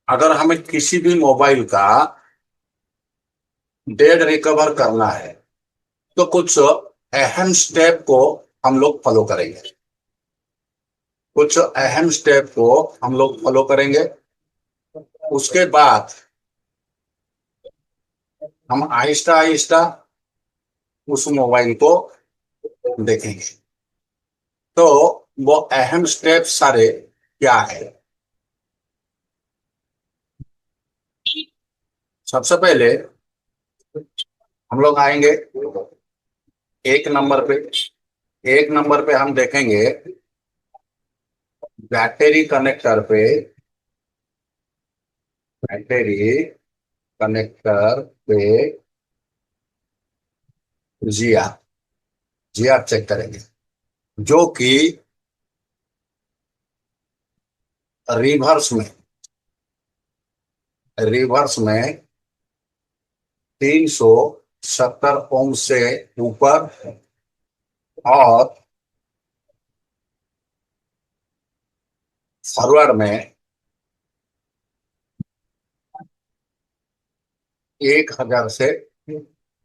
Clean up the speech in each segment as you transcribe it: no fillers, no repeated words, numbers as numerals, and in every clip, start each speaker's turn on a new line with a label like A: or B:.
A: अगर हमें किसी भी मोबाइल का डेट रिकवर करना है तो कुछ अहम स्टेप को हम लोग फॉलो करेंगे। कुछ अहम स्टेप को हम लोग फॉलो करेंगे। उसके बाद हम आहिस्ता आहिस्ता उस मोबाइल को देखेंगे। तो वो अहम स्टेप सारे क्या है? सबसे पहले हम लोग आएंगे एक नंबर पे। एक नंबर पे हम देखेंगे बैटरी कनेक्टर पे। बैटरी कनेक्टर पे जीआर जीआर चेक करेंगे, जो कि रिवर्स में रिवर्स में 370 ओम से ऊपर और फॉरवर्ड में 1000 से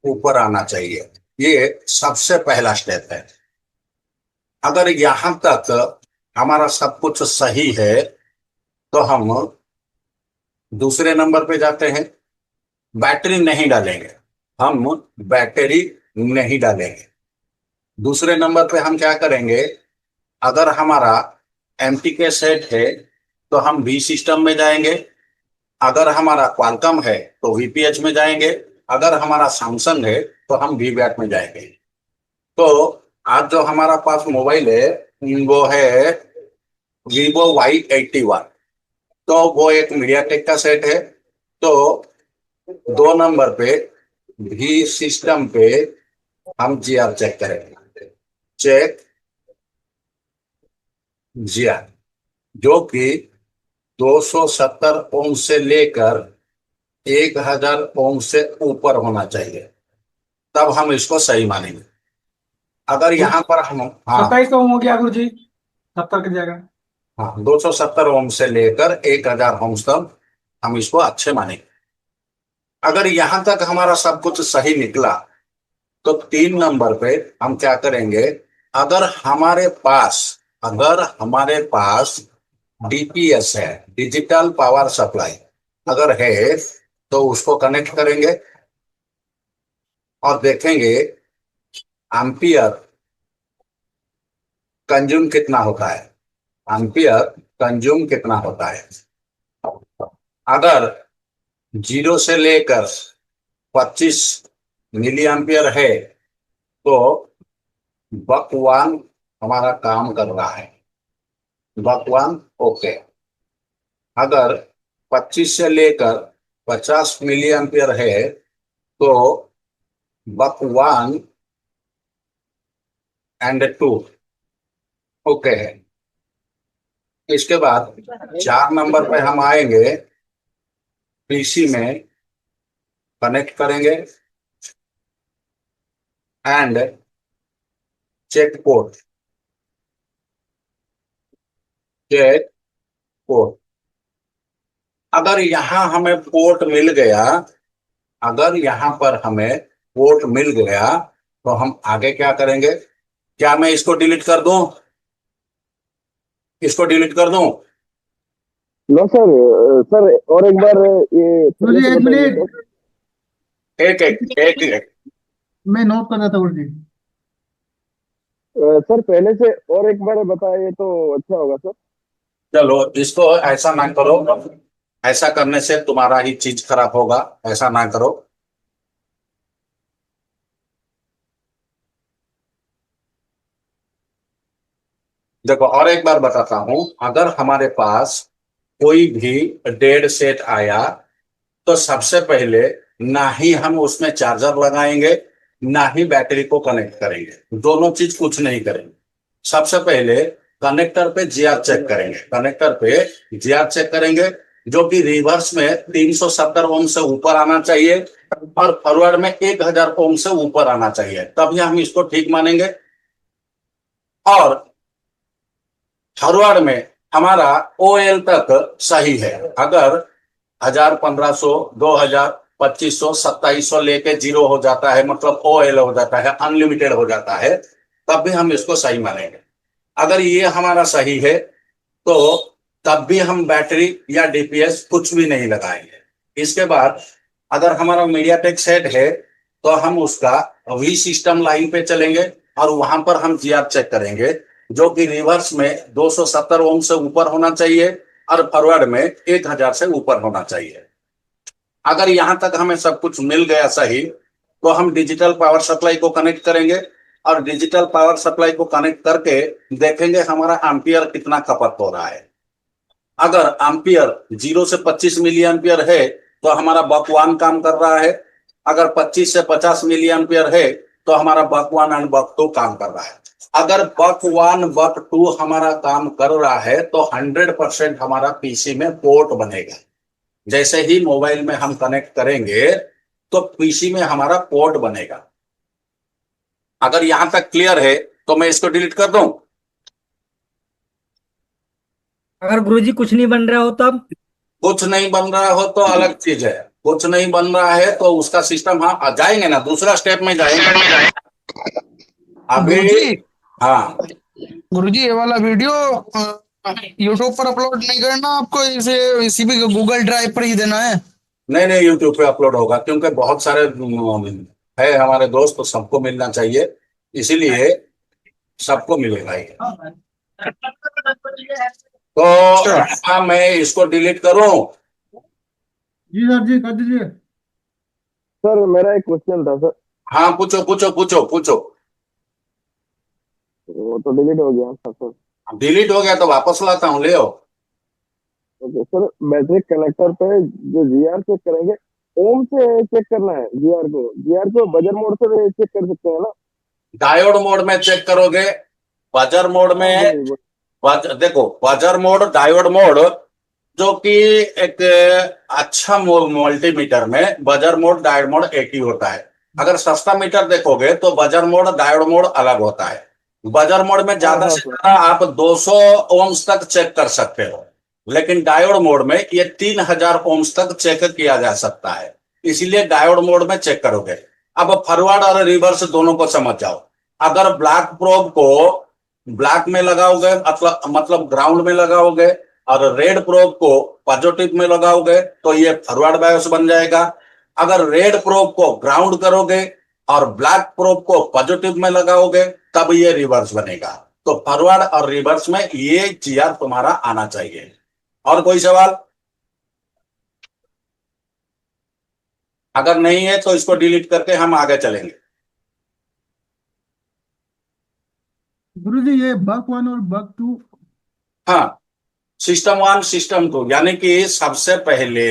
A: ऊपर आना चाहिए। ये सबसे पहला स्टेप है। अगर यहां तक हमारा सब कुछ सही है तो हम दूसरे नंबर पे जाते हैं। बैटरी नहीं डालेंगे, हम बैटरी नहीं डालेंगे। दूसरे नंबर पे हम क्या करेंगे? अगर हमारा एमटी के सेट है तो हम वी सिस्टम में जाएंगे। अगर हमारा क्वालकॉम है तो वीपीएच में जाएंगे। अगर हमारा सैमसंग है तो हम वी बैट में जाएंगे। तो आज जो हमारा पास मोबाइल है वो है Vivo Y81। तो वो एक मीडियाटेक का सेट है। तो 2 नंबर पे भी सिस्टम पे हम जीआर चेक करेंगे। चेक जीआर, जो कि 270 ओम से लेकर 1000 ओम से ऊपर होना चाहिए, तब हम इसको सही मानेंगे। अगर
B: गुरु
A: यहाँ पर हम, हाँ,
B: 27 ओम हो गया गुरु जी। 70 की जगह।
A: हाँ, 270 ओम से लेकर 1000 ओम तक हम इसको अच्छे मानेंगे। अगर यहां तक हमारा सब कुछ सही निकला तो 3 नंबर पे हम क्या करेंगे? अगर हमारे पास अगर हमारे पास डीपीएस है, डिजिटल पावर सप्लाई, अगर है तो उसको कनेक्ट करेंगे और देखेंगे एम्पियर कंज्यूम कितना होता है। एम्पियर कंज्यूम कितना होता है? अगर 0 से लेकर 25 मिली एम्पियर है तो बक 1 हमारा काम कर रहा है। बक 1 ओके। अगर 25 से लेकर 50 मिली एम्पियर है तो बक 1 एंड 2 ओके है। इसके बाद 4 नंबर पे हम आएंगे, पीसी में कनेक्ट करेंगे and check port. Check port, अगर यहां हमें पोर्ट मिल गया अगर यहां पर हमें पोर्ट मिल गया तो हम आगे क्या करेंगे? क्या मैं इसको डिलीट कर दूं? इसको डिलीट कर दूं?
C: No sir. सर और एक बार ये
B: गुरु
C: पहले
B: जी
C: से
B: एक
C: बताइए
B: मिनट।
C: सर।
A: एक एक एक एक
B: मैं नोट कर रहा था गुरु जी।
C: सर पहले से और एक बार बताइए तो अच्छा होगा सर।
A: चलो, इसको ऐसा ना करो। ऐसा करने से तुम्हारा ही चीज खराब होगा। ऐसा ना करो। देखो, और एक बार बताता हूं। अगर हमारे पास कोई भी डेड सेट आया तो सबसे पहले ना ही हम उसमें चार्जर लगाएंगे, ना ही बैटरी को कनेक्ट करेंगे। दोनों चीज कुछ नहीं करेंगे। सबसे पहले कनेक्टर पे जीआर चेक करेंगे। कनेक्टर पे जीआर चेक करेंगे, जो कि रिवर्स में 370 ओम से ऊपर आना चाहिए और फॉरवर्ड में 1000 ओम से ऊपर आना चाहिए, तभी हम इसको ठीक मानेंगे। और फॉरवर्ड में हमारा ओएल तक सही है। अगर हजार, 1500, 2000, 2500, 2700 लेके जीरो हो जाता है, मतलब OL हो जाता है, अनलिमिटेड हो जाता है, तब भी हम इसको सही मानेंगे। अगर ये हमारा सही है तो तब भी हम बैटरी या DPS कुछ भी नहीं लगाएंगे। इसके बाद अगर हमारा मीडियाटेक सेट है तो हम उसका वी सिस्टम लाइन पे चलेंगे और वहां पर हम GR चेक करेंगे, जो कि रिवर्स में 270 ओम से ऊपर होना चाहिए और फॉरवर्ड में 1000 से ऊपर होना चाहिए। अगर यहां तक हमें सब कुछ मिल गया सही, तो हम डिजिटल पावर सप्लाई को कनेक्ट करेंगे और डिजिटल पावर सप्लाई को कनेक्ट करके देखेंगे हमारा एम्पियर कितना खपत हो रहा है। अगर एम्पियर 0 से 25 मिली एम्पियर है तो हमारा बक 1 काम कर रहा है। अगर 25 से 50 मिली एम्पियर है तो हमारा बक 1 एंड बक 2 काम कर रहा है। अगर बक 1 बक 2 हमारा काम कर रहा है तो 100% हमारा पीसी में पोर्ट बनेगा। जैसे ही मोबाइल में हम कनेक्ट करेंगे तो पीसी में हमारा पोर्ट बनेगा। अगर यहां तक क्लियर है तो मैं इसको डिलीट कर दूं।
D: अगर गुरुजी कुछ नहीं बन रहा हो तब?
A: कुछ नहीं बन रहा हो तो अलग चीज है, कुछ नहीं बन रहा है तो उसका सिस्टम, हाँ जाएंगे ना, दूसरा स्टेप में जाएंगे अभी।
E: गुरुजी,
A: हाँ
E: गुरुजी ये वाला वीडियो यूट्यूब पर अपलोड नहीं करना आपको, इसे इसी भी गूगल ड्राइव पर ही देना है।
A: नहीं नहीं, यूट्यूब पे अपलोड होगा क्योंकि बहुत सारे है हमारे दोस्त, तो सबको मिलना चाहिए, इसीलिए सबको मिलेगा ये। तो हाँ, मैं इसको डिलीट करूं।
B: जी सर जी कर दीजिए।
C: सर मेरा एक क्वेश्चन था सर।
A: हाँ पूछो पूछो पूछो पूछो।
C: वो तो डिलीट हो गया था सर।
A: डिलीट हो गया तो वापस लाता हूँ, ले आओ।
C: ओके सर, बैटरी कनेक्टर पे जो जीआर चेक करेंगे, ओम से चेक करना है जीआर को बजर मोड से चेक कर सकते हैं ना?
A: डायोड मोड में चेक करोगे, बजर मोड
C: हाँ
A: में।
C: वही।
A: देखो बजर मोड, डायोड मोड, जो कि एक अच्छा मल्टीमीटर में बजर मोड डायोड मोड एक ही होता है। अगर सस्ता मीटर देखोगे तो बजर मोड डायोड मोड अलग होता है। बजर मोड में ज्यादा
C: हाँ
A: से
C: सर।
A: ज्यादा आप 200 ओम्स तक चेक कर सकते हो, लेकिन डायोड मोड में ये 3000 ओम्स तक चेक किया जा सकता है, इसीलिए डायोड मोड में चेक करोगे। अब फॉरवर्ड और रिवर्स दोनों को समझ जाओ। अगर ब्लैक प्रोब को ब्लैक में लगाओगे, मतलब ग्राउंड में लगाओगे, और रेड प्रोब को पॉजिटिव में लगाओगे तो ये फॉरवर्ड बायस बन जाएगा। अगर रेड प्रोब को ग्राउंड करोगे और ब्लैक प्रोब को पॉजिटिव में लगाओगे तब ये रिवर्स बनेगा। तो फॉरवर्ड और रिवर्स में ये GR तुम्हारा आना चाहिए। और कोई सवाल? अगर नहीं है तो इसको डिलीट करके हम आगे चलेंगे।
B: गुरुजी ये बक 1 और बक 2।
A: हाँ, सिस्टम 1 सिस्टम 2, यानी कि सबसे पहले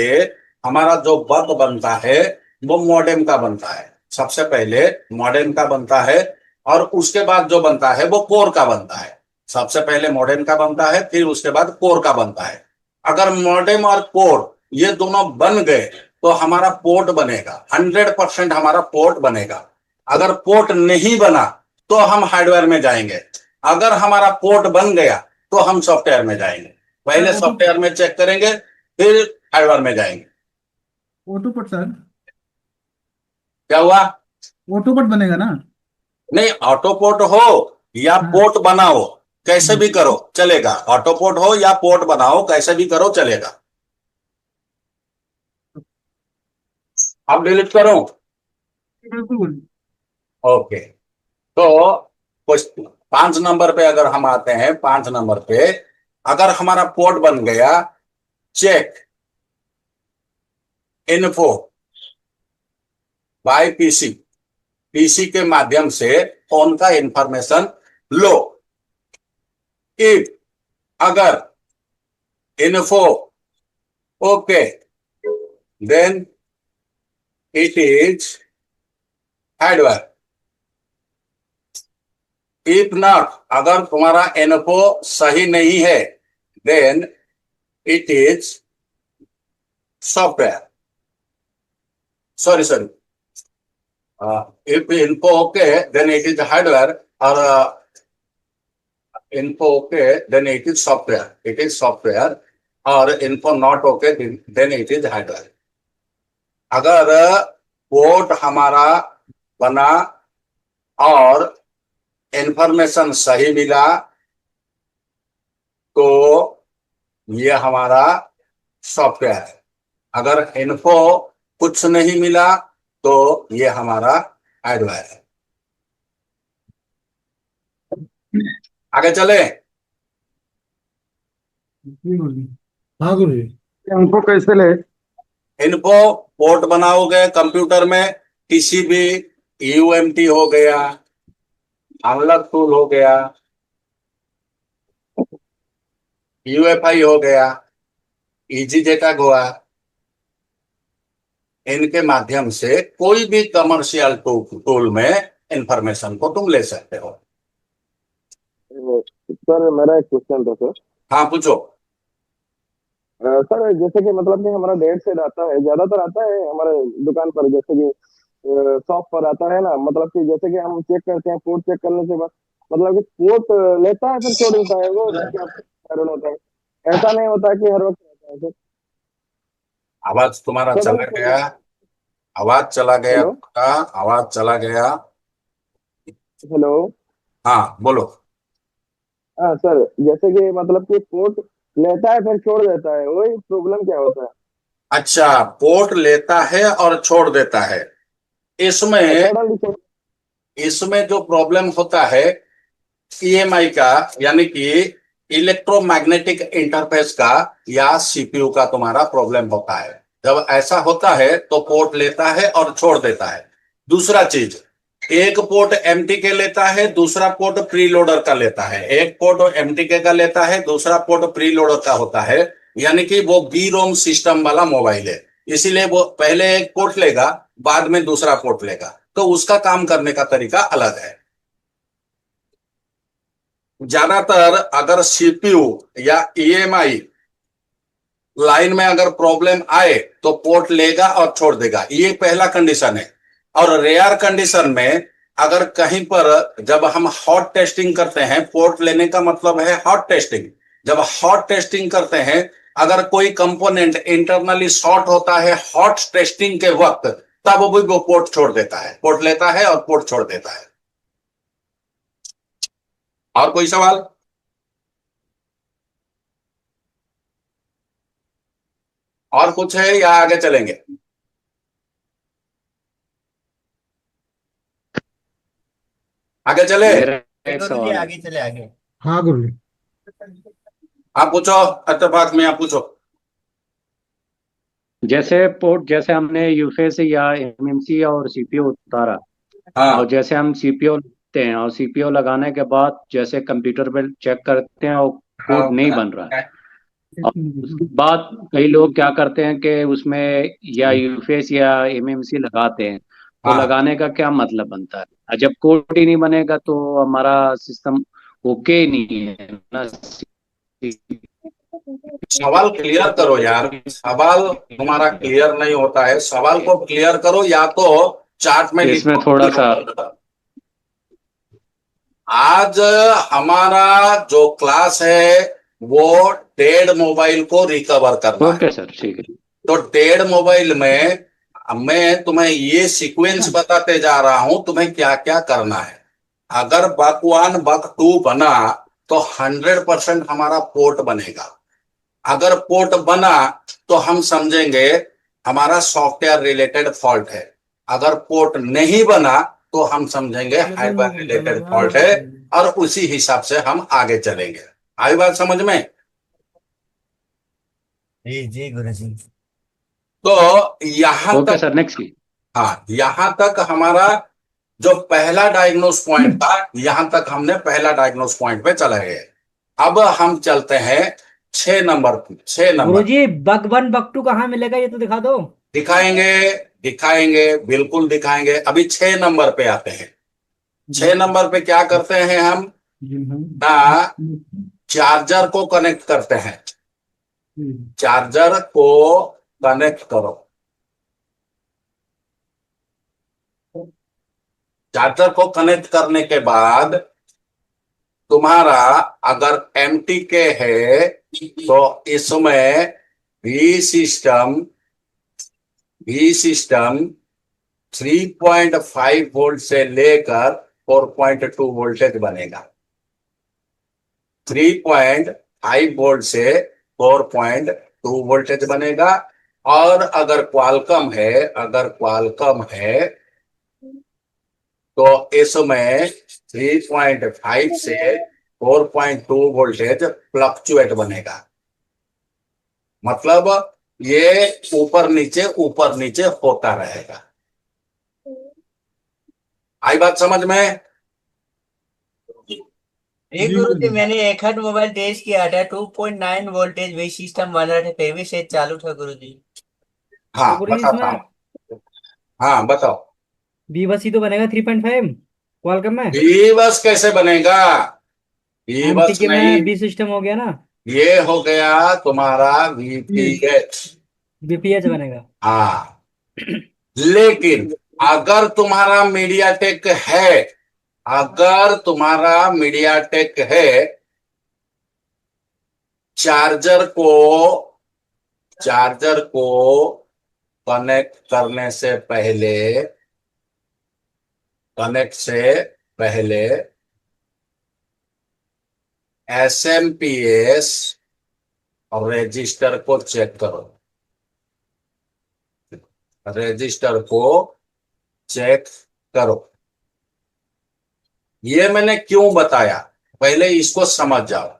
A: हमारा जो बग बनता है वो मॉडेम का बनता है। सबसे पहले मॉडेम का बनता है और उसके बाद जो बनता है वो कोर का बनता है। सबसे पहले मॉडेम का बनता है, फिर उसके बाद कोर का बनता है। अगर मॉडेम और कोर ये दोनों बन गए तो हमारा पोर्ट बनेगा, 100% हमारा पोर्ट बनेगा। अगर पोर्ट नहीं बना तो हम हार्डवेयर में जाएंगे। अगर हमारा पोर्ट बन गया तो हम सॉफ्टवेयर में जाएंगे। पहले सॉफ्टवेयर में चेक करेंगे, फिर हार्डवेयर में जाएंगे।
B: ऑटोपट सर,
A: क्या हुआ?
B: ऑटोपट बनेगा ना?
A: नहीं, ऑटो पोर्ट हो या
B: हाँ।
A: पोर्ट बनाओ, कैसे भी करो चलेगा। ऑटो पोर्ट हो या पोर्ट बनाओ, कैसे भी करो चलेगा। अब डिलीट करो।
B: बिल्कुल गुरुजी।
A: ओके, तो कुछ 5 नंबर पे अगर हम आते हैं, 5 नंबर पे अगर हमारा पोर्ट बन गया, check info by PC, PC के माध्यम से फोन का इंफॉर्मेशन लो। इफ अगर info okay, then it is hardware. If not, अगर तुम्हारा इन्फो सही नहीं है, then it is software. Sorry, if info okay, then it is hardware, or info okay, then it is software. It is software. और info not okay, then it is hardware. अगर port हमारा बना और information सही मिला तो ये हमारा सॉफ्टवेयर है। अगर इन्फो कुछ नहीं मिला तो ये हमारा हार्डवेयर है। आगे चले।
B: जी गुरुजी। हाँ गुरुजी।
C: इनको कैसे ले?
A: इन्फो पोर्ट बनाओगे कंप्यूटर में, किसी भी यूएमटी हो गया, अनलॉक टूल हो गया, यूएफआई हो गया, इजी डेटा हुआ, इनके माध्यम से कोई भी कमर्शियल टूल में इंफॉर्मेशन को तुम ले सकते हो।
C: सर मेरा एक क्वेश्चन था सर।
A: हाँ पूछो।
C: सर जैसे कि मतलब कि हमारा डेट सेट आता है, ज्यादातर आता है हमारे दुकान पर, जैसे कि शॉप पर आता है ना, मतलब कि जैसे कि हम चेक करते हैं, पोर्ट चेक करने के बाद मतलब कि पोर्ट लेता है फिर छोड़ देता है, वो क्या कारण होता है? ऐसा नहीं होता कि हर वक्त रहता है सर?
A: आवाज तुम्हारा
C: सडनली
A: चला
C: छोड़
A: गया।
C: देता है।
A: आवाज चला गया
C: हेलो।
A: तुम्हारा, आवाज चला गया।
C: हेलो।
A: हाँ बोलो।
C: हाँ सर, जैसे कि मतलब कि पोर्ट लेता है फिर छोड़ देता है, वही प्रॉब्लम क्या होता है?
A: अच्छा, पोर्ट लेता है और छोड़ देता है।
C: हाँ
A: इसमें
C: सडनली छोड़।
A: इसमें जो प्रॉब्लम होता है ईएमआई का, यानी कि इलेक्ट्रोमैग्नेटिक इंटरफेस का या सीपीयू का तुम्हारा प्रॉब्लम होता है। जब ऐसा होता है तो पोर्ट लेता है और छोड़ देता है। दूसरा चीज, एक पोर्ट एमटीके लेता है, दूसरा पोर्ट प्रीलोडर का लेता है। एक पोर्ट एमटीके का लेता है, दूसरा पोर्ट प्रीलोडर का होता है, यानी कि वो बी रोम सिस्टम वाला मोबाइल है। इसीलिए वो पहले एक पोर्ट लेगा, बाद में दूसरा पोर्ट लेगा, तो उसका काम करने का तरीका अलग है। ज्यादातर अगर सीपीयू या ईएमआई लाइन में अगर प्रॉब्लम आए तो पोर्ट लेगा और छोड़ देगा, ये पहला कंडीशन है। और रेयर कंडीशन में अगर कहीं पर जब हम हॉट टेस्टिंग करते हैं, पोर्ट लेने का मतलब है हॉट टेस्टिंग। जब हॉट टेस्टिंग करते हैं, अगर कोई कंपोनेंट इंटरनली शॉर्ट होता है हॉट टेस्टिंग के वक्त, तब भी वो पोर्ट छोड़ देता है, पोर्ट लेता है और पोर्ट छोड़ देता है। और कोई सवाल? और कुछ है या आगे चलेंगे? आगे चले।
F: मेरा एक
D: गुरुजी
F: सवाल है।
D: आगे चले आगे।
B: हाँ गुरुजी।
A: आप पूछो, इत्तेफाक में आप पूछो।
F: जैसे पोर्ट, जैसे हमने यूफेस या एमएमसी और सीपीयू उतारा, और
A: हाँ
F: जैसे हम सीपीयू लगाते हैं और सीपीयू लगाने के बाद जैसे कंप्यूटर पे चेक करते हैं और कोड नहीं बन रहा है, और उसके बाद कई लोग क्या करते हैं कि उसमें या यूफेस या एमएमसी लगाते हैं, तो
A: हाँ।
F: लगाने का क्या मतलब बनता है? और जब कोड ही नहीं बनेगा तो हमारा सिस्टम ओके ही नहीं है ना।
A: सवाल क्लियर करो यार, सवाल तुम्हारा क्लियर नहीं होता है, सवाल को क्लियर करो या तो चार्ट में
F: इसमें
A: लिखो।
F: थोड़ा सा
A: आज हमारा जो क्लास है वो डेड मोबाइल को रिकवर करना है।
F: ओके सर, ठीक है।
A: तो डेड मोबाइल में मैं तुम्हें ये सीक्वेंस बताते जा रहा हूं, तुम्हें क्या क्या करना है। अगर बक 1 बक 2 बना तो 100% हमारा पोर्ट बनेगा। अगर पोर्ट बना तो हम समझेंगे हमारा सॉफ्टवेयर रिलेटेड फॉल्ट है। अगर पोर्ट नहीं बना तो हम समझेंगे हार्डवेयर रिलेटेड फॉल्ट है, और उसी हिसाब से हम आगे चलेंगे। आई बात समझ में?
D: जी जी गुरुजी।
A: तो यहां
F: ओके
A: तक,
F: सर, नेक्स्ट की।
A: हाँ यहां तक हमारा जो पहला डायग्नोस पॉइंट था, यहां तक हमने पहला डायग्नोस पॉइंट पे चले गए। अब हम चलते हैं 6 नंबर पे। 6 नंबर
D: गुरुजी बग 1 बग 2 कहाँ मिलेगा ये तो दिखा दो।
A: दिखाएंगे, दिखाएंगे बिल्कुल दिखाएंगे। अभी 6 नंबर पे आते हैं। 6 नंबर पे क्या करते हैं हम ना, चार्जर को कनेक्ट करते हैं। चार्जर को कनेक्ट करो। चार्जर को कनेक्ट करने के बाद तुम्हारा अगर एमटीके है तो इसमें वी सिस्टम 3.5 वोल्ट से लेकर 4.2 वोल्टेज बनेगा। 3.5 वोल्ट से 4.2 वोल्टेज बनेगा। और अगर क्वालकॉम है तो इसमें 3.5 से 4.2 वोल्टेज फ्लक्चुएट बनेगा। मतलब ये ऊपर नीचे होता रहेगा। आई बात समझ में?
D: जी गुरुजी, मैंने 1 मोबाइल टेस्ट किया था, 2.9 वोल्टेज वही सिस्टम बन रहा था, फिर भी सेट चालू था गुरुजी।
A: हाँ
D: तो गुरुजी
A: बताता
D: इसमें
A: हूँ। हाँ बताओ।
D: बीवस ही तो बनेगा 3.5 क्वालकॉम में।
A: बीबस कैसे बनेगा? बीबस
D: एमटीके
A: नहीं,
D: में बी सिस्टम हो गया ना,
A: ये हो गया तुम्हारा वीपीएच।
D: बीपीएच बनेगा।
A: हाँ, लेकिन अगर तुम्हारा मीडियाटेक है, अगर तुम्हारा मीडियाटेक है, चार्जर को कनेक्ट करने से पहले एसएमपीएस और रजिस्टर को चेक करो। रजिस्टर को चेक करो। ये मैंने क्यों बताया, पहले इसको समझ जाओ।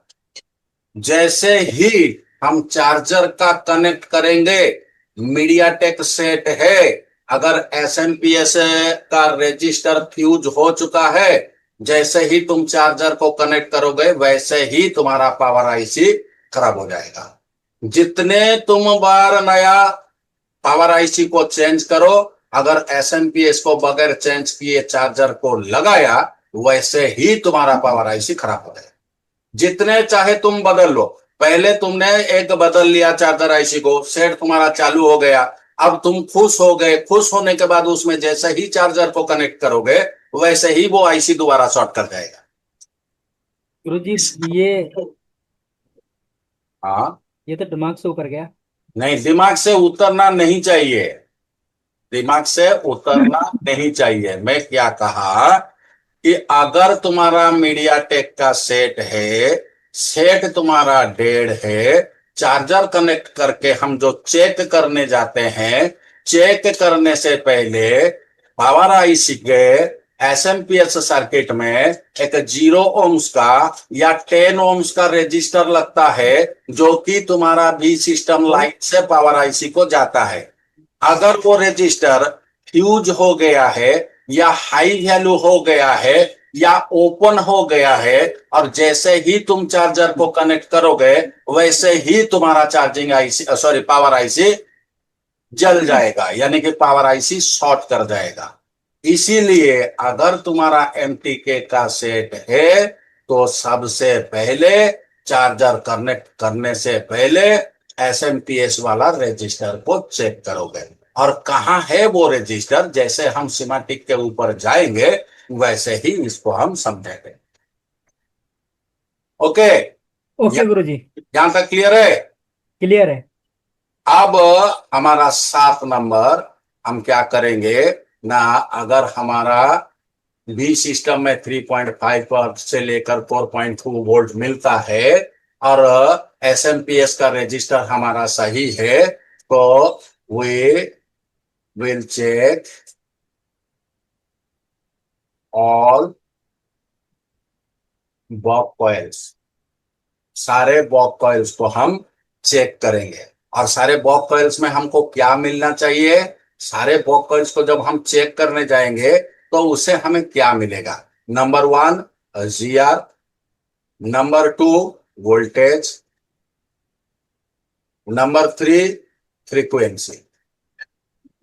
A: जैसे ही हम चार्जर का कनेक्ट करेंगे, मीडियाटेक सेट है, अगर एसएमपीएस का रजिस्टर फ्यूज हो चुका है, जैसे ही तुम चार्जर को कनेक्ट करोगे वैसे ही तुम्हारा पावर आईसी खराब हो जाएगा। जितने तुम बार नया पावर आईसी को चेंज करो, अगर एसएमपीएस को बगैर चेंज किए चार्जर को लगाया, वैसे ही तुम्हारा पावर आईसी खराब हो जाएगा। जितने चाहे तुम बदल लो। पहले तुमने एक बदल लिया चार्जर आईसी को, सेट तुम्हारा चालू हो गया, अब तुम खुश हो गए। खुश होने के बाद उसमें जैसे ही चार्जर को कनेक्ट करोगे वैसे ही वो आईसी दोबारा शॉर्ट कर जाएगा।
D: गुरुजी ये
A: हाँ,
D: ये तो दिमाग से ऊपर गया।
A: नहीं, दिमाग से उतरना नहीं चाहिए। दिमाग से उतरना नहीं चाहिए। मैं क्या कहा कि अगर तुम्हारा मीडियाटेक का सेट है, सेट तुम्हारा डेढ़ है, चार्जर कनेक्ट करके हम जो चेक करने जाते हैं, चेक करने से पहले पावर आईसी के एसएमपीएस सर्किट में एक 0 ओम्स का या 10 ओम्स का रेजिस्टर लगता है, जो कि तुम्हारा बी सिस्टम लाइन से पावर आईसी को जाता है। अगर वो रजिस्टर फ्यूज हो गया है या हाई वैल्यू हो गया है या ओपन हो गया है, और जैसे ही तुम चार्जर को कनेक्ट करोगे वैसे ही तुम्हारा चार्जिंग आईसी पावर आईसी जल जाएगा, यानी कि पावर आईसी शॉर्ट कर जाएगा। इसीलिए अगर तुम्हारा एमटीके का सेट है तो सबसे पहले चार्जर कनेक्ट करने से पहले एसएमपीएस वाला रजिस्टर को चेक करोगे। और कहाँ है वो रजिस्टर, जैसे हम सिमेटिक के ऊपर जाएंगे वैसे ही इसको हम समझेंगे। ओके,
D: ओके गुरुजी,
A: यहां तक क्लियर है?
D: क्लियर है।
A: अब हमारा 7 नंबर हम क्या करेंगे ना, अगर हमारा बी सिस्टम में 3.5 से लेकर 4.2 वोल्ट मिलता है और एसएमपीएस का रजिस्टर हमारा सही है, तो we will check all buck coils. सारे बॉक कॉइल्स को हम चेक करेंगे। और सारे बॉक कॉइल्स में हमको क्या मिलना चाहिए? सारे बॉक कॉइल्स को जब हम चेक करने जाएंगे तो उससे हमें क्या मिलेगा? Number 1 GR, number 2 voltage, number 3 frequency.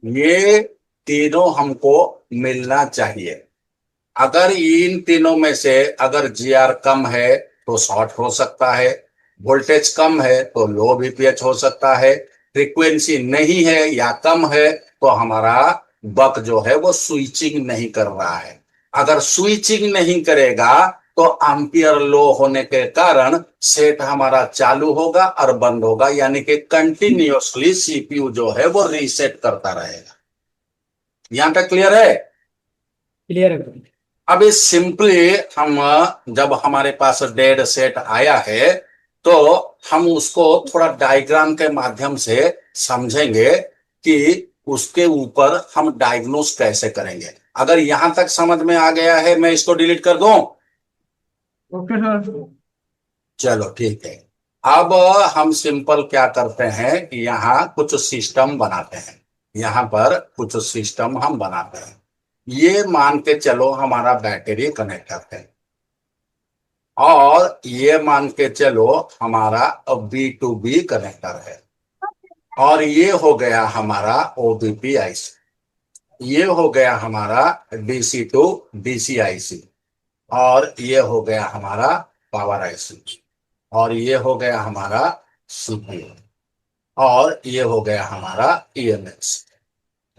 A: ये तीनों हमको मिलना चाहिए। अगर इन तीनों में से अगर जीआर कम है तो शॉर्ट हो सकता है, वोल्टेज कम है तो लो वीपीएच हो सकता है, फ्रीक्वेंसी नहीं है या कम है तो हमारा बक जो है वो स्विचिंग नहीं कर रहा है। अगर स्विचिंग नहीं करेगा तो एम्पियर लो होने के कारण सेट हमारा चालू होगा और बंद होगा, यानी कि कंटिन्यूअसली सीपीयू जो है वो रीसेट करता रहेगा। यहां तक क्लियर है?
B: क्लियर है।
A: अब इस सिंपली हम जब हमारे पास डेड सेट आया है तो हम उसको थोड़ा डायग्राम के माध्यम से समझेंगे कि उसके ऊपर हम डायग्नोस कैसे करेंगे। अगर यहां तक समझ में आ गया है, मैं इसको डिलीट कर दूं?
B: Okay sir.
A: चलो ठीक है। अब हम सिंपल क्या करते हैं कि यहाँ कुछ सिस्टम बनाते हैं। यहाँ पर कुछ सिस्टम हम बनाते हैं। ये मान के चलो हमारा बैटरी कनेक्टर है, और ये मान के चलो हमारा B2B कनेक्टर है, और ये हो गया हमारा OBP IC, ये हो गया हमारा DC टू DC IC, और ये हो गया हमारा पावर IC, और ये हो गया हमारा CPU, और ये हो गया हमारा EMS।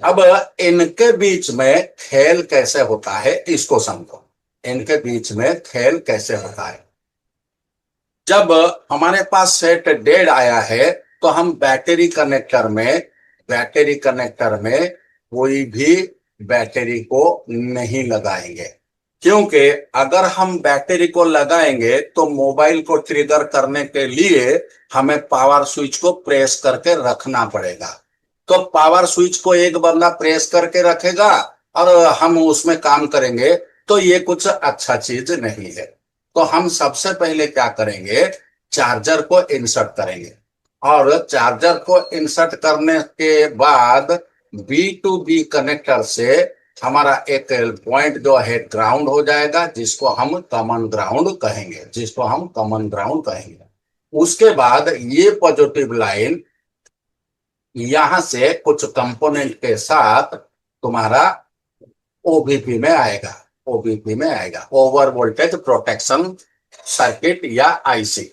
A: अब इनके बीच में खेल कैसे होता है इसको समझो। इनके बीच में खेल कैसे होता है, जब हमारे पास सेट डेड आया है तो हम बैटरी कनेक्टर में कोई भी बैटरी को नहीं लगाएंगे, क्योंकि अगर हम बैटरी को लगाएंगे तो मोबाइल को ट्रिगर करने के लिए हमें पावर स्विच को प्रेस करके रखना पड़ेगा। तो पावर स्विच को एक बंदा प्रेस करके रखेगा और हम उसमें काम करेंगे, तो ये कुछ अच्छा चीज नहीं है। तो हम सबसे पहले क्या करेंगे, चार्जर को इंसर्ट करेंगे, और चार्जर को इंसर्ट करने के बाद B2B कनेक्टर से हमारा एक पॉइंट जो है ग्राउंड हो जाएगा, जिसको हम कॉमन ग्राउंड कहेंगे। उसके बाद ये पॉजिटिव लाइन यहां से कुछ कंपोनेंट के साथ तुम्हारा OBP में आएगा, ओवर वोल्टेज प्रोटेक्शन सर्किट या IC।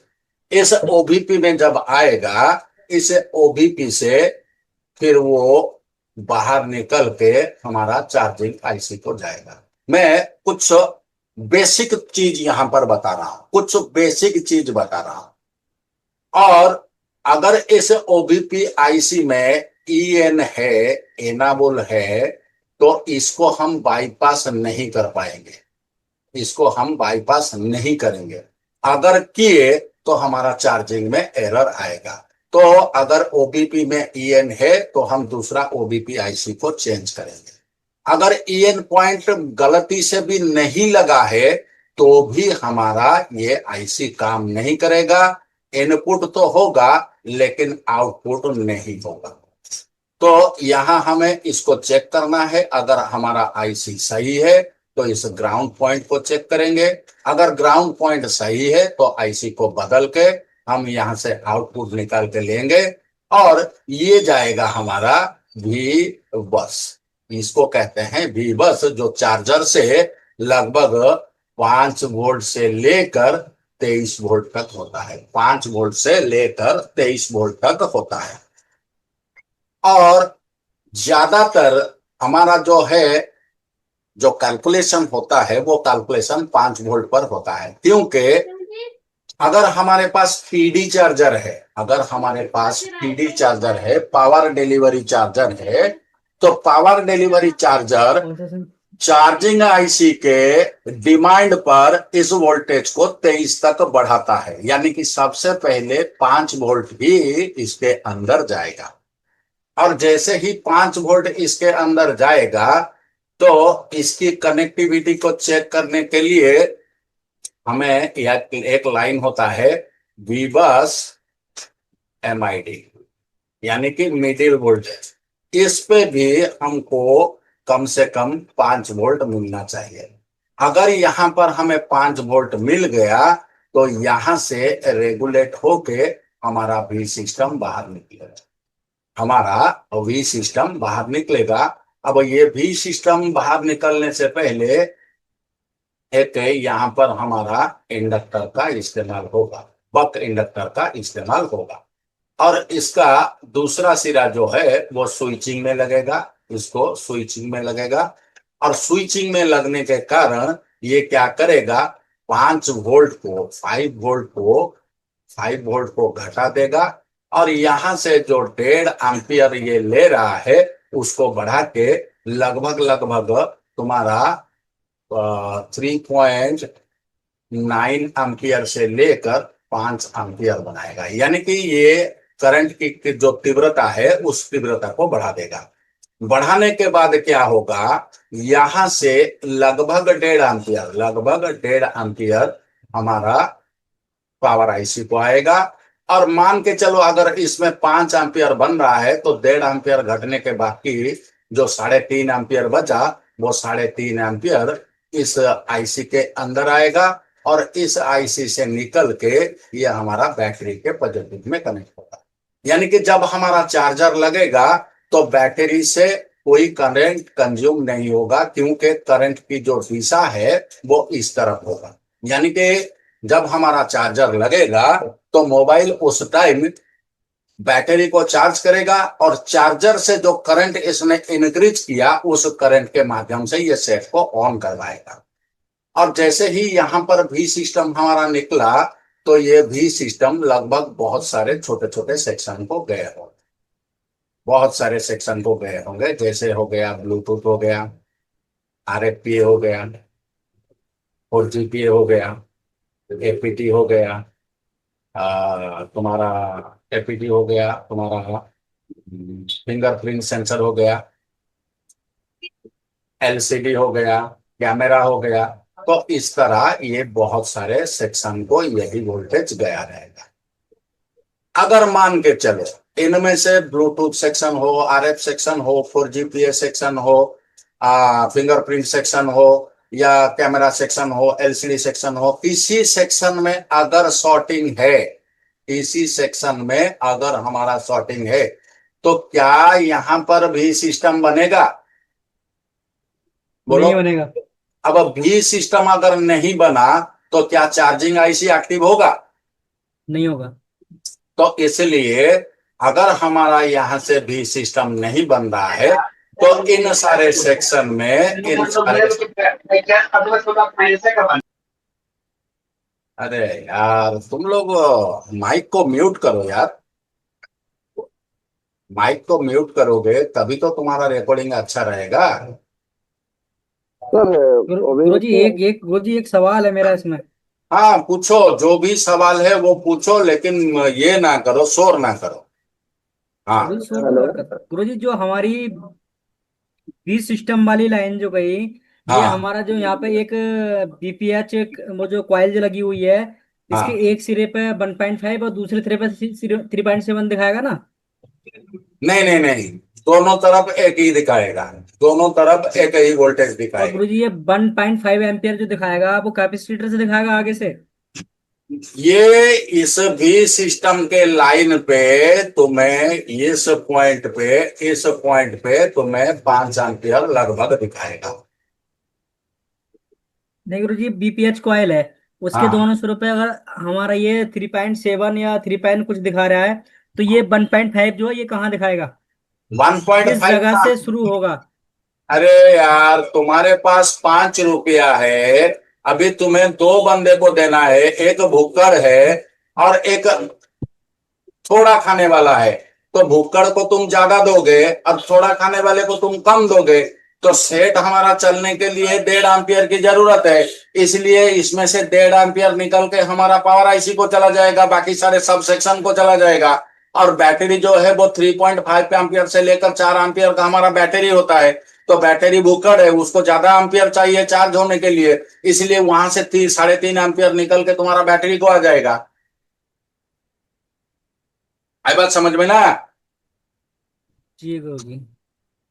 A: इस OBP में जब आएगा, इस OBP से फिर वो बाहर निकल के हमारा चार्जिंग IC को जाएगा। मैं कुछ बेसिक चीज यहां पर बता रहा हूं, और अगर इस OBP IC में EN है, एनाबल है, तो इसको हम बाईपास नहीं कर पाएंगे, करेंगे। अगर किए तो हमारा चार्जिंग में एरर आएगा। तो अगर OBP में EN है तो हम दूसरा OBP IC को चेंज करेंगे। अगर EN पॉइंट गलती से भी नहीं लगा है तो भी हमारा ये IC काम नहीं करेगा। इनपुट तो होगा लेकिन आउटपुट नहीं होगा। तो यहां हमें इसको चेक करना है। अगर हमारा IC सही है तो इस ग्राउंड पॉइंट को चेक करेंगे। अगर ग्राउंड पॉइंट सही है तो IC को बदल के हम यहां से आउटपुट निकाल के लेंगे, और ये जाएगा हमारा V बस। इसको कहते हैं V बस, जो चार्जर से लगभग 5 वोल्ट से लेकर 23 वोल्ट तक होता है, 5 वोल्ट से लेकर 23 वोल्ट तक होता है। और ज्यादातर हमारा जो कैलकुलेशन होता है वो कैलकुलेशन 5 वोल्ट पर होता है, क्योंकि अगर हमारे पास PD चार्जर है, पावर डिलीवरी चार्जर है, तो power delivery charger charging IC के डिमांड पर इस वोल्टेज को 23 तक बढ़ाता है, यानी कि सबसे पहले 5 वोल्ट ही इसके अंदर जाएगा। और जैसे ही 5 वोल्ट इसके अंदर जाएगा तो इसकी कनेक्टिविटी को चेक करने के लिए हमें एक लाइन होता है V बस MID, यानी कि मिडिल वोल्टेज। इस पे भी हमको कम से कम 5 वोल्ट मिलना चाहिए। अगर यहां पर हमें 5 वोल्ट मिल गया तो यहां से रेगुलेट होके हमारा V सिस्टम बाहर निकलेगा। अब ये V सिस्टम बाहर निकलने से पहले एक यहाँ पर हमारा इंडक्टर का इस्तेमाल होगा, बक इंडक्टर का इस्तेमाल होगा, और इसका दूसरा सिरा जो है वो स्विचिंग में लगेगा, इसको स्विचिंग में लगेगा। और स्विचिंग में लगने के कारण ये क्या करेगा, फाइव वोल्ट को घटा देगा, और यहां से जो 1.5 एम्पियर ये ले रहा है उसको बढ़ा के लगभग तुम्हारा 3.9 एम्पियर से लेकर 5 एम्पियर बनाएगा। यानी कि ये करंट की जो तीव्रता है उस तीव्रता को बढ़ा देगा। बढ़ाने के बाद क्या होगा, यहां से लगभग 1.5 एम्पियर हमारा पावर आईसी को आएगा। और मान के चलो अगर इसमें 5 एम्पियर बन रहा है तो 1.5 एम्पियर घटने के बाकी जो 3.5 एम्पियर बचा वो 3.5 एम्पियर इस आईसी के अंदर आएगा, और इस आईसी से निकल के ये हमारा बैटरी के पॉजिटिव में कनेक्ट होगा। यानी कि जब हमारा चार्जर लगेगा तो बैटरी से कोई करंट कंज्यूम नहीं होगा, क्योंकि करंट की जो दिशा है वो इस तरफ होगा। यानी कि जब हमारा चार्जर लगेगा तो मोबाइल उस टाइम बैटरी को चार्ज करेगा, और चार्जर से जो करंट इसने इंक्रीज किया उस करंट के माध्यम से ये सेट को ऑन करवाएगा। और जैसे ही यहां पर भी सिस्टम हमारा निकला तो ये भी सिस्टम लगभग बहुत सारे छोटे छोटे सेक्शन को गए होंगे, जैसे हो गया ब्लूटूथ हो गया, RFPA हो गया, 4GPA हो गया, APT हो गया, तुम्हारा APT हो गया, तुम्हारा फिंगरप्रिंट सेंसर हो गया, LCD हो गया, कैमरा हो गया। तो इस तरह ये बहुत सारे सेक्शन को यही वोल्टेज गया रहेगा। अगर मान के चलो इनमें से ब्लूटूथ सेक्शन हो, RF सेक्शन हो, 4GPA सेक्शन हो, फिंगरप्रिंट सेक्शन हो, या कैमरा सेक्शन हो, LCD सेक्शन हो, इसी सेक्शन में अगर शॉर्टिंग है, इसी सेक्शन में अगर हमारा शॉर्टिंग है तो क्या यहां पर भी सिस्टम बनेगा? बोलो।
G: नहीं बनेगा।
A: अब भी सिस्टम अगर नहीं बना तो क्या चार्जिंग आईसी एक्टिव होगा?
G: नहीं होगा।
A: तो इसलिए अगर हमारा यहां से भी सिस्टम नहीं बन रहा है तो इन सारे सेक्शन में अरे यार तुम लोग माइक को म्यूट करो यार, माइक को म्यूट करोगे तभी तो तुम्हारा रिकॉर्डिंग अच्छा रहेगा।
C: सर
G: गुरुजी एक सवाल है मेरा इसमें।
A: हाँ पूछो, जो भी सवाल है वो पूछो, लेकिन ये ना करो, शोर ना करो। हाँ
G: गुरुजी जो हमारी बी सिस्टम वाली लाइन जो गई, ये
A: हाँ
G: हमारा जो यहाँ पे एक बीपीएच वो जो कॉइल जो लगी हुई है, इसके
A: हाँ।
G: एक सिरे पे 1.5 और दूसरे सिरे पे 3.7 दिखाएगा ना?
A: नहीं, दोनों तरफ एक ही दिखाएगा, दोनों तरफ एक ही वोल्टेज
G: और
A: दिखाएगा।
G: गुरुजी ये 1.5 एम्पियर जो दिखाएगा वो कैपेसिटर से दिखाएगा आगे से?
A: ये इस भी सिस्टम के लाइन पे तुम्हें इस पॉइंट पे तुम्हें 5 एम्पियर लगभग दिखाएगा।
G: नहीं गुरुजी बीपीएच कॉइल है, उसके
A: हाँ
G: दोनों सिरों पे अगर हमारा ये 3.7 या 3 कुछ दिखा रहा है, तो ये 1.5 जो है ये कहाँ दिखाएगा, किस
A: 1.5
G: जगह से शुरू होगा?
A: अरे यार तुम्हारे पास 5 रुपया है, अभी तुम्हें 2 बंदे को देना है, एक भुक्कड़ है और एक थोड़ा खाने वाला है। तो भुक्कड़ को तुम ज्यादा दोगे और थोड़ा खाने वाले को तुम कम दोगे, तो सेट हमारा चलने के लिए 1.5 एम्पियर की जरूरत है। इसलिए इसमें से 1.5 एम्पियर निकल के हमारा पावर आईसी को चला जाएगा, बाकी सारे सब सेक्शन को चला जाएगा। और बैटरी जो है वो 3.5 एम्पियर से लेकर 4 एम्पियर का हमारा बैटरी होता है। तो बैटरी भुक्कड़ है, उसको ज्यादा एम्पियर चाहिए चार्ज होने के लिए, इसलिए वहां से 3.5 एम्पियर निकल के तुम्हारा बैटरी को आ जाएगा। आई बात समझ में ना?
G: जी गुरुजी।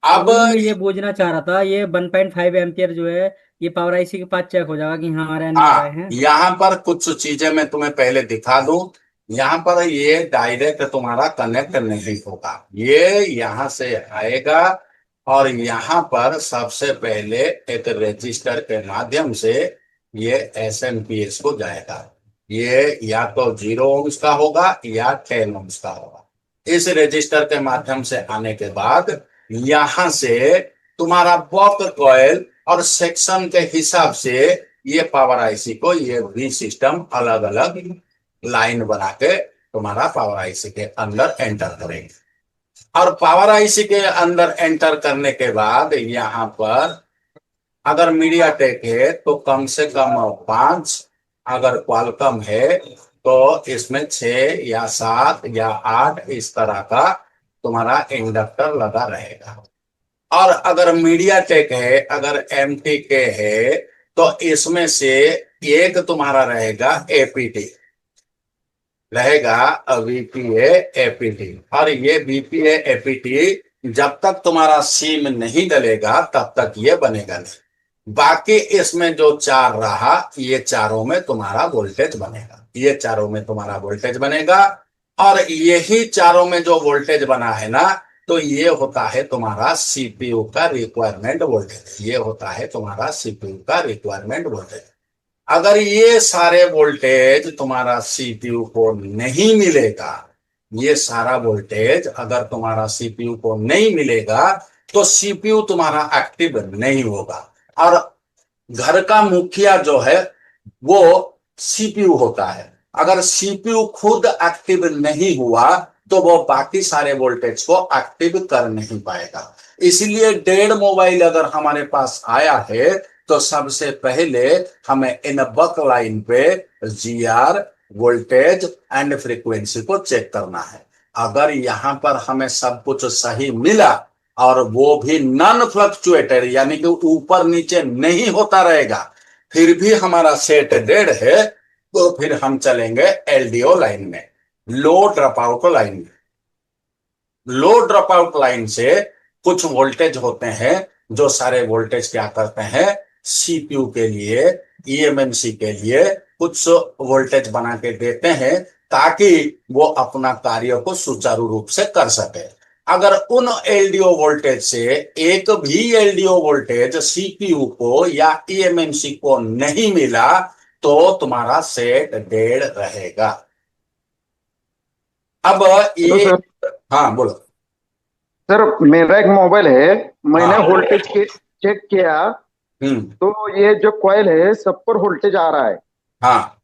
A: अब
G: गुरुजी मैं ये पूछना चाह रहा था, ये 1.5 एम्पियर जो है ये पावर आईसी के पास चेक हो जाएगा कि हाँ आ रहा है नहीं आ रहा है?
A: यहाँ पर कुछ चीजें मैं तुम्हें पहले दिखा दूं। यहाँ पर ये डायरेक्ट तुम्हारा कनेक्ट नहीं होगा, ये यहाँ से आएगा और यहाँ पर सबसे पहले एक रजिस्टर के माध्यम से ये SMPS को जाएगा। ये या तो 0 ohms का होगा या 10 ohms का होगा। इस रजिस्टर के माध्यम से आने के बाद यहाँ से तुम्हारा बॉक कॉइल और सेक्शन के हिसाब से ये पावर आईसी को ये V सिस्टम अलग अलग लाइन बना के तुम्हारा पावर आईसी के अंदर एंटर करेंगे। और पावर आईसी के अंदर एंटर करने के बाद यहाँ पर अगर मीडियाटेक है तो कम से कम 5, अगर क्वालकॉम है तो इसमें 6 या 7 या 8 इस तरह का तुम्हारा इंडक्टर लगा रहेगा। और अगर मीडियाटेक है, अगर एमटीके है तो इसमें से एक तुम्हारा रहेगा एपीटी, रहेगा वीपीए एपीटी। और ये वीपीए एपीटी जब तक तुम्हारा सिम नहीं डलेगा तब तक ये बनेगा नहीं। बाकी इसमें जो 4 रहा, ये चारों में तुम्हारा वोल्टेज बनेगा, ये चारों में तुम्हारा वोल्टेज बनेगा। और यही चारों में जो वोल्टेज बना है ना, तो ये होता है तुम्हारा सीपीयू का रिक्वायरमेंट वोल्टेज, ये होता है तुम्हारा सीपीयू का रिक्वायरमेंट वोल्टेज। अगर ये सारे वोल्टेज तुम्हारा सीपीयू को नहीं मिलेगा, ये सारा वोल्टेज अगर तुम्हारा सीपीयू को नहीं मिलेगा तो सीपीयू तुम्हारा एक्टिव नहीं होगा। और घर का मुखिया जो है वो सीपीयू होता है। अगर सीपीयू खुद एक्टिव नहीं हुआ तो वो बाकी सारे वोल्टेज को एक्टिव कर नहीं पाएगा। इसलिए डेड मोबाइल अगर हमारे पास आया है तो सबसे पहले हमें इन बक लाइन पे जीआर, वोल्टेज एंड फ्रीक्वेंसी को चेक करना है। अगर यहां पर हमें सब कुछ सही मिला और वो भी नॉन फ्लक्चुएटेड, यानी कि ऊपर नीचे नहीं होता रहेगा, फिर भी हमारा सेट डेड है, तो फिर हम चलेंगे एलडीओ लाइन में, लो ड्रॉप आउट लाइन में। लो ड्रॉप आउट लाइन से कुछ वोल्टेज होते हैं, जो सारे वोल्टेज क्या करते हैं, सीपीयू के लिए, ईएमएमसी के लिए कुछ वोल्टेज बना के देते हैं ताकि वो अपना कार्य को सुचारू रूप से कर सके। अगर उन एलडीओ वोल्टेज से एक भी एलडीओ वोल्टेज सीपीयू को या ईएमएमसी को नहीं मिला तो तुम्हारा सेट डेड रहेगा। अब ये हाँ बोलो
H: सर, मेरा एक मोबाइल है, मैंने
A: हाँ।
H: वोल्टेज के चेक किया तो ये जो कॉइल है सब पर वोल्टेज आ रहा है,
A: हाँ,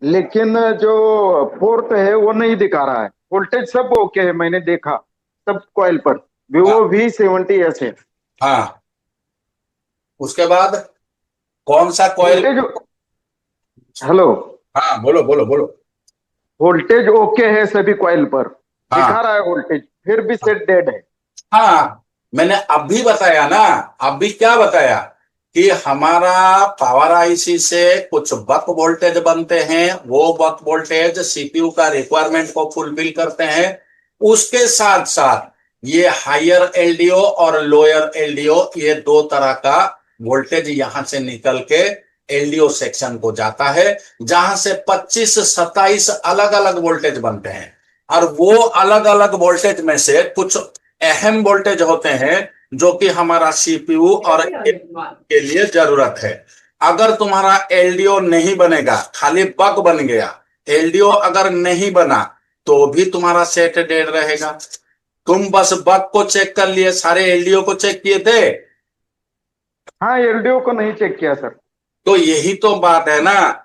H: लेकिन जो पोर्ट है वो नहीं दिखा रहा है। वोल्टेज सब ओके है, मैंने देखा सब कॉइल पर। विवो V70S है।
A: हाँ, उसके बाद कौन सा कॉइल?
H: हेलो,
A: हाँ बोलो बोलो बोलो।
H: वोल्टेज ओके है सभी कॉइल पर,
A: हाँ।
H: दिखा रहा है वोल्टेज, फिर भी सेट डेड है।
A: हाँ, मैंने अभी बताया ना, अभी क्या बताया कि हमारा पावर आईसी से कुछ बक वोल्टेज बनते हैं, वो बक वोल्टेज सीपीयू का रिक्वायरमेंट को फुलफिल करते हैं। उसके साथ साथ ये हायर एलडीओ और लोअर एलडीओ, ये 2 तरह का वोल्टेज यहां से निकल के एलडीओ सेक्शन को जाता है, जहां से 25-27 अलग अलग वोल्टेज बनते हैं। और वो अलग अलग वोल्टेज में से कुछ अहम वोल्टेज होते हैं जो कि हमारा सीपीयू और के लिए जरूरत है। अगर तुम्हारा एलडीओ नहीं बनेगा, खाली बक बन गया, एलडीओ अगर नहीं बना तो भी तुम्हारा सेट डेड रहेगा। तुम बस बक को चेक कर लिए, सारे एलडीओ को चेक किए थे?
H: हाँ, एलडीओ को नहीं चेक किया सर।
A: तो यही तो बात है ना,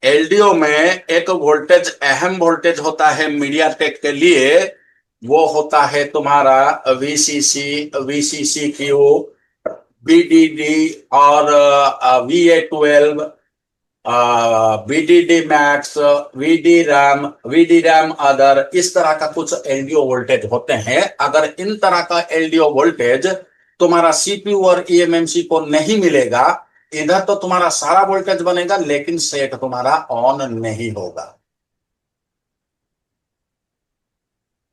A: एलडीओ में एक वोल्टेज, अहम वोल्टेज होता है मीडियाटेक के लिए, वो होता है तुम्हारा वीसीसी क्यू, बीडीडी और VA12, VDD max, VD RAM other, इस तरह का कुछ एलडीओ वोल्टेज होते हैं। अगर इन तरह का एलडीओ वोल्टेज तुम्हारा सीपीयू और ईएमएमसी को नहीं मिलेगा, इधर तो तुम्हारा सारा वोल्टेज बनेगा लेकिन सेट तुम्हारा ऑन नहीं होगा।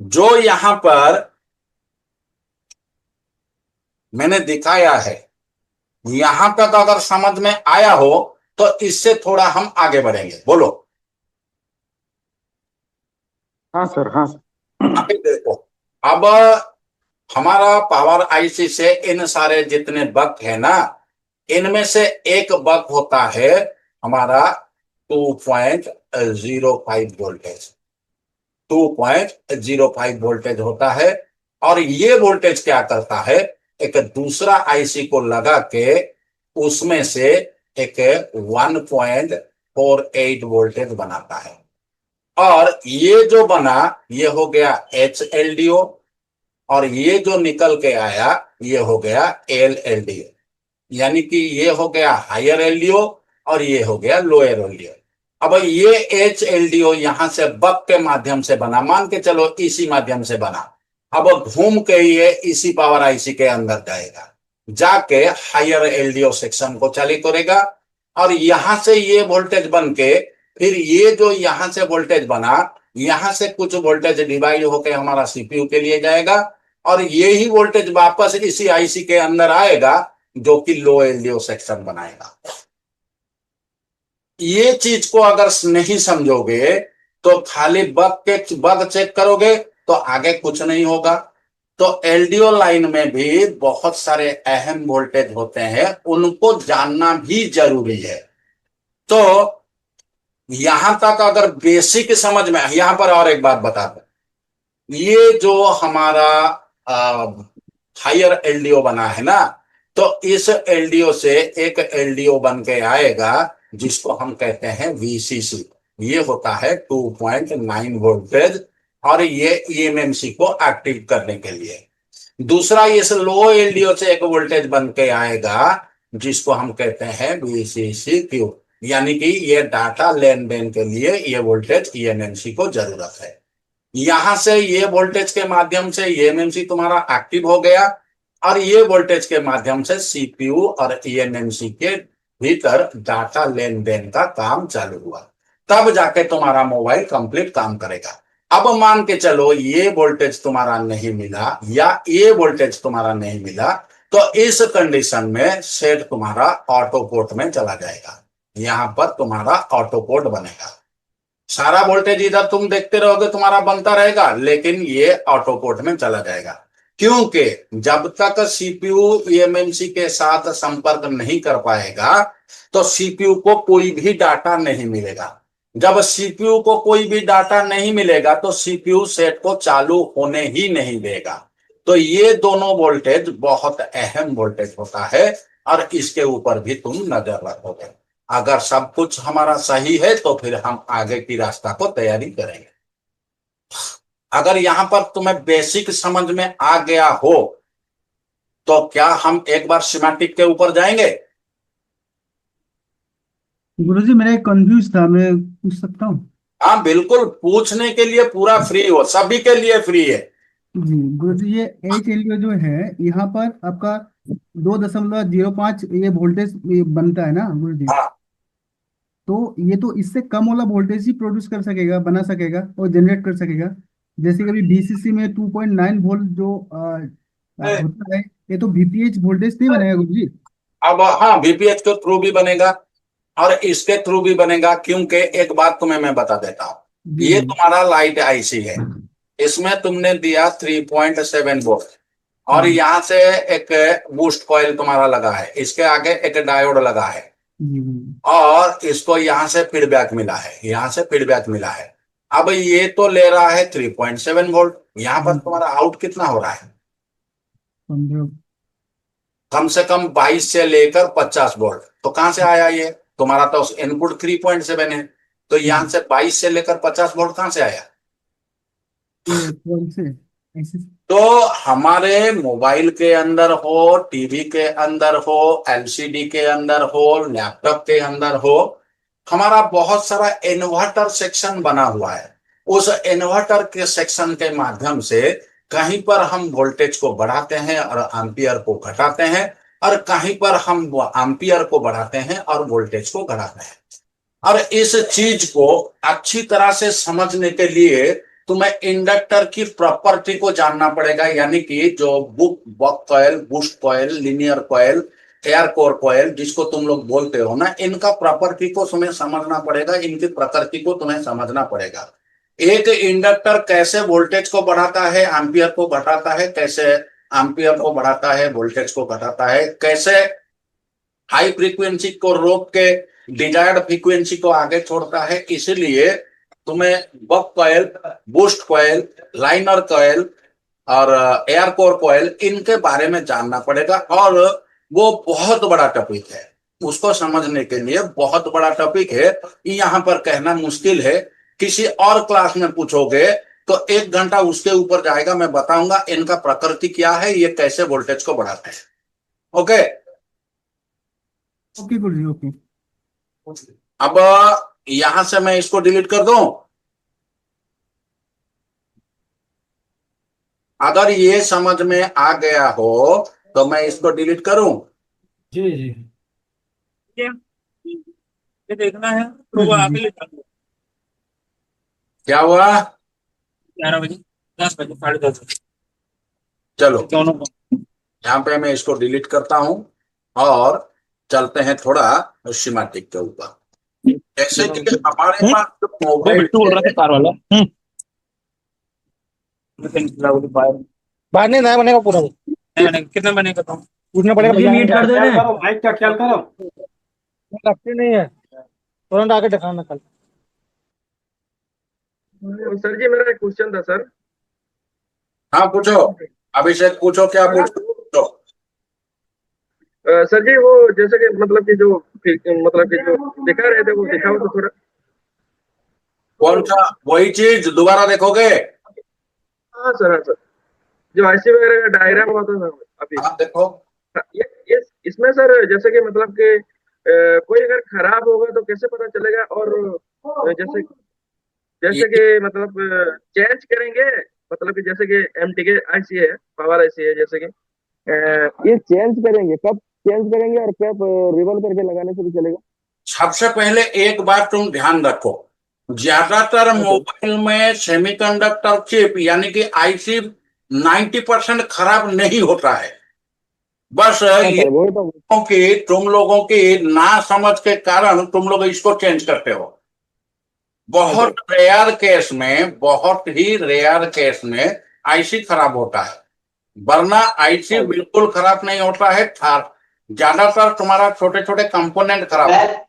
A: जो यहां पर मैंने दिखाया है, यहां तक अगर समझ में आया हो तो इससे थोड़ा हम आगे बढ़ेंगे। बोलो।
H: हाँ सर, हाँ सर।
A: अभी देखो, अब हमारा पावर आईसी से इन सारे जितने बक है ना, इनमें से एक बक होता है हमारा 2.05 वोल्टेज, 2.05 वोल्टेज होता है। और ये वोल्टेज क्या करता है, एक दूसरा आईसी को लगा के उसमें से एक 1.48 वोल्टेज बनाता है। और ये जो बना ये हो गया HLDO, और ये जो निकल के आया ये हो गया LLDO, यानी कि ये हो गया हायर LDO और ये हो गया लोअर LDO। अब ये HLDO यहां से बक के माध्यम से बना, मान के चलो इसी माध्यम से बना, अब घूम के ये इसी पावर आईसी के अंदर जाएगा, जाके हायर LDO सेक्शन को चालू करेगा, और यहां से ये वोल्टेज बन के फिर ये जो यहां से वोल्टेज बना, यहां से कुछ वोल्टेज डिवाइड होकर हमारा सीपीयू के लिए जाएगा, और यही वोल्टेज वापस इसी आईसी के अंदर आएगा जो कि लो LDO सेक्शन बनाएगा। ये चीज को अगर नहीं समझोगे तो खाली बग चेक करोगे तो आगे कुछ नहीं होगा। तो LDO लाइन में भी बहुत सारे अहम वोल्टेज होते हैं, उनको जानना भी जरूरी है। तो यहां तक अगर बेसिक समझ में, यहां पर और एक बात बता दो, ये जो हमारा हायर LDO बना है ना, तो इस LDO से एक LDO बन के आएगा जिसको हम कहते हैं VCC। ये होता है 2.9 वोल्टेज, और ये EMMC को एक्टिव करने के लिए। दूसरा इस लो LDO से एक वोल्टेज बन के आएगा जिसको हम कहते हैं VCCQ, यानी कि ये डाटा लेन देन के लिए ये वोल्टेज EMMC को जरूरत है। यहां से ये वोल्टेज के माध्यम से EMMC तुम्हारा एक्टिव हो गया, और ये वोल्टेज के माध्यम से CPU और EMMC के भीतर डाटा लेन देन का काम चालू हुआ, तब जाके तुम्हारा मोबाइल कंप्लीट काम करेगा। अब मान के चलो ये वोल्टेज तुम्हारा नहीं मिला या ये वोल्टेज तुम्हारा नहीं मिला, तो इस कंडीशन में सेट तुम्हारा ऑटो पोर्ट में चला जाएगा। यहां पर तुम्हारा ऑटो पोर्ट बनेगा, सारा वोल्टेज इधर तुम देखते रहोगे तुम्हारा बनता रहेगा, लेकिन ये ऑटो पोर्ट में चला जाएगा। क्योंकि जब तक CPU EMMC के साथ संपर्क नहीं कर पाएगा तो CPU को कोई भी डाटा नहीं मिलेगा। जब CPU को कोई भी डाटा नहीं मिलेगा तो CPU सेट को चालू होने ही नहीं देगा। तो ये दोनों वोल्टेज बहुत अहम वोल्टेज होता है, और इसके ऊपर भी तुम नजर रखोगे। अगर सब कुछ हमारा सही है तो फिर हम आगे की रास्ता को तैयारी करेंगे। अगर यहां पर तुम्हें बेसिक समझ में आ गया हो तो क्या हम एक बार सिमेटिक के ऊपर जाएंगे?
B: गुरुजी मेरा एक कंफ्यूज था, मैं पूछ सकता हूँ?
A: हाँ बिल्कुल, पूछने के लिए पूरा फ्री हो, सभी के लिए फ्री है।
B: जी गुरुजी, ये HLDO जो है यहाँ पर आपका 2.05 ये वोल्टेज ये बनता है ना गुरुजी?
A: हाँ
B: तो ये तो इससे कम वाला वोल्टेज ही प्रोड्यूस कर सकेगा, बना सकेगा और जनरेट कर सकेगा। जैसे कि अभी VCC में 2.9 वोल्ट जो होता है, ये तो VPH वोल्टेज नहीं बनेगा गुरुजी?
A: अब हाँ, VPH के थ्रू भी बनेगा और इसके थ्रू भी बनेगा, क्योंकि एक बात तुम्हें मैं बता देता हूँ।
B: जी
A: ये
B: जी।
A: तुम्हारा लाइट आईसी है, इसमें तुमने दिया 3.7 वोल्ट, और यहाँ से एक बूस्ट कॉइल तुम्हारा लगा है, इसके आगे एक डायोड लगा है, और इसको यहाँ से फीडबैक मिला है, यहाँ से फीडबैक मिला है। अब ये तो ले रहा है 3.7 वोल्ट, यहाँ पर तुम्हारा आउट कितना हो रहा है? कम से कम 22 से लेकर 50 वोल्ट। तो कहां से आया ये? तुम्हारा तो इनपुट 3.7 है, तो यहां से 22 से लेकर 50 वोल्ट कहां से आया? तो हमारे मोबाइल के अंदर हो, टीवी के अंदर हो, LCD के अंदर हो, लैपटॉप के अंदर हो, हमारा बहुत सारा इन्वर्टर सेक्शन बना हुआ है। उस इन्वर्टर के सेक्शन के माध्यम से कहीं पर हम वोल्टेज को बढ़ाते हैं और एम्पियर को घटाते हैं, और कहीं पर हम एम्पियर को बढ़ाते हैं और वोल्टेज को घटाते हैं। और इस चीज को अच्छी तरह से समझने के लिए तुम्हें इंडक्टर की प्रॉपर्टी को जानना पड़ेगा, यानी कि जो buck coil, boost coil, linear coil, air core coil जिसको तुम लोग बोलते हो ना, इनका प्रॉपर्टी को तुम्हें समझना पड़ेगा, इनकी प्रकृति को तुम्हें समझना पड़ेगा। एक इंडक्टर कैसे वोल्टेज को बढ़ाता है, एम्पियर को घटाता है, कैसे एम्पियर को बढ़ाता है, वोल्टेज को घटाता है, कैसे हाई फ्रीक्वेंसी को रोक के डिजायर्ड फ्रीक्वेंसी को आगे छोड़ता है। इसलिए तुम्हें buck coil, boost coil, linear coil और एयर कोर कॉइल, इनके बारे में जानना पड़ेगा, और वो बहुत बड़ा टॉपिक है। उसको समझने के लिए बहुत बड़ा टॉपिक है, यहाँ पर कहना मुश्किल है। किसी और क्लास में पूछोगे तो 1 घंटा उसके ऊपर जाएगा। मैं बताऊंगा इनका प्रकृति क्या है, ये कैसे वोल्टेज को बढ़ाते हैं। ओके,
B: ओके गुरुजी, ओके।
A: अब यहां से मैं इसको डिलीट कर दूं। अगर ये समझ में आ गया हो तो मैं इसको डिलीट करूं।
I: जी जी।
J: ये देखना है तो वो आके ले जाओ।
A: क्या हुआ?
J: 11 बजे, 10 बजे, 10:30
A: चलो
J: दोनों को।
A: यहाँ पे मैं इसको डिलीट करता हूं और चलते हैं थोड़ा सिमेटिक के ऊपर। जैसे कि हमारे पास जो
J: वो
A: मोबाइल
J: बिट्टू बोल रहा था कार वाला।
I: बाद नहीं नया बनेगा पूरा वो।
J: कितना बनेगा तो?
I: पूछना पड़ेगा
G: मुझे
I: भैया
G: मीट कर दो इन्हें।
I: माइक का ख्याल करो। रखती नहीं है, तुरंत आके दिखाना कल।
C: सर जी मेरा एक क्वेश्चन था सर।
A: हाँ पूछो अभिषेक, पूछो क्या पूछो।
C: सर जी वो जैसे कि मतलब कि जो दिखा रहे थे वो दिखाओ तो थोड़ा।
A: कौन सा? वही चीज दोबारा देखोगे?
C: हाँ सर, जो आईसी वगैरह का डायग्राम हुआ था अभी।
A: हाँ देखो।
C: हाँ, ये इसमें सर जैसे कि मतलब कि कोई अगर खराब होगा तो कैसे पता चलेगा? और जैसे जैसे कि मतलब चेंज करेंगे, मतलब कि जैसे कि एमटी के आईसी है, पावर आईसी है, जैसे कि ये चेंज करेंगे, कब चेंज करेंगे और कब रिबल करके लगाने से भी चलेगा?
A: सबसे पहले एक बात तुम ध्यान रखो, ज्यादातर मोबाइल में सेमीकंडक्टर चिप यानी कि आईसी 90% खराब नहीं होता है। बस ये
C: वही तो।
A: कि तुम लोगों की ना समझ के कारण तुम लोग इसको चेंज करते हो। बहुत रेयर केस में, बहुत ही रेयर केस में आईसी खराब होता है, वरना आईसी बिल्कुल खराब नहीं होता है। ज्यादातर तुम्हारा छोटे छोटे कंपोनेंट खराब है।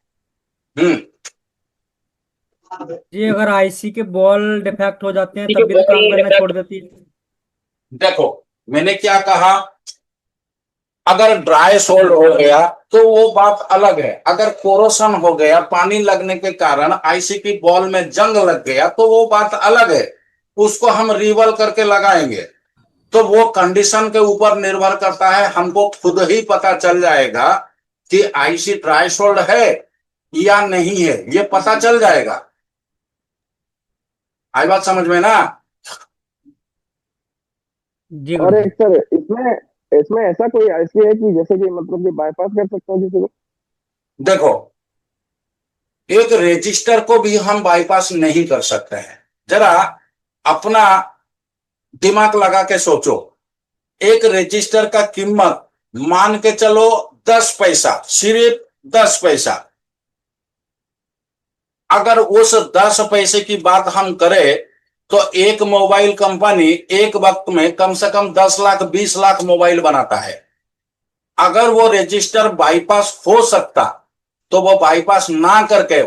G: जी अगर आईसी के बॉल डिफेक्ट हो जाते हैं तब भी तो काम करना छोड़ देती है।
A: देखो मैंने क्या कहा, अगर ड्राई सोल्ड हो गया तो वो बात अलग है। अगर कोरोशन हो गया, पानी लगने के कारण आईसी की बॉल में जंग लग गया, तो वो बात अलग है, उसको हम रिवल करके लगाएंगे। तो वो कंडीशन के ऊपर निर्भर करता है। हमको खुद ही पता चल जाएगा कि आईसी ड्राई सोल्ड है या नहीं है, ये पता चल जाएगा। आई बात समझ में ना?
G: जी
C: और
G: गुरुजी।
C: एक सर इसमें इसमें ऐसा कोई आईसी है कि जैसे कि मतलब कि बाईपास कर सकते हैं किसी को?
A: देखो एक रजिस्टर को भी हम बाईपास नहीं कर सकते हैं। जरा अपना दिमाग लगा के सोचो, एक रजिस्टर का कीमत मान के चलो 10 पैसा, सिर्फ 10 पैसा। अगर उस 10 पैसे की बात हम करें तो एक मोबाइल कंपनी एक वक्त में कम से कम 10 लाख 20 लाख मोबाइल बनाता है। अगर वो रजिस्टर बाईपास हो सकता तो वो बाईपास ना करके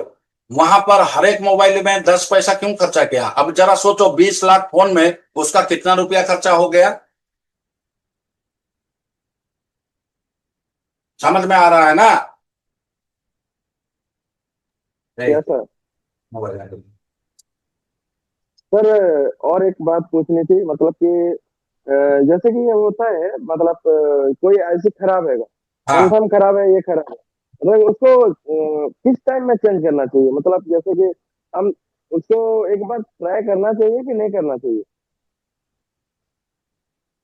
A: वहां पर हर एक मोबाइल में 10 पैसा क्यों खर्चा किया? अब जरा सोचो 20 लाख फोन में उसका कितना रुपया खर्चा हो गया? समझ में आ रहा है ना?
C: क्या सर?
A: मोबाइल
C: सर और एक बात पूछनी थी, मतलब कि जैसे कि ये होता है, मतलब कोई आईसी खराब है,
A: हाँ
C: कंफर्म खराब है, ये खराब है, मतलब उसको किस टाइम में चेंज करना चाहिए? मतलब जैसे कि हम उसको एक बार ट्राई करना चाहिए कि नहीं करना चाहिए?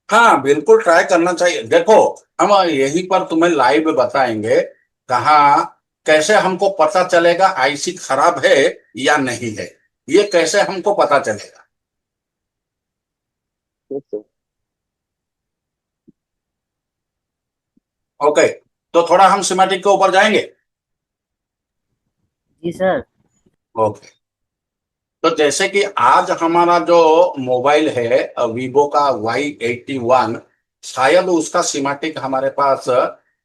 A: हाँ बिल्कुल ट्राई करना चाहिए। देखो हम यहीं पर तुम्हें लाइव बताएंगे कहाँ कैसे हमको पता चलेगा आईसी खराब है या नहीं है, ये कैसे हमको पता चलेगा।
C: Yes sir.
A: ओके, तो थोड़ा हम सिमेटिक के ऊपर जाएंगे।
G: जी सर।
A: ओके, तो जैसे कि आज हमारा जो मोबाइल है वीवो का Y81, शायद उसका सिमेटिक हमारे पास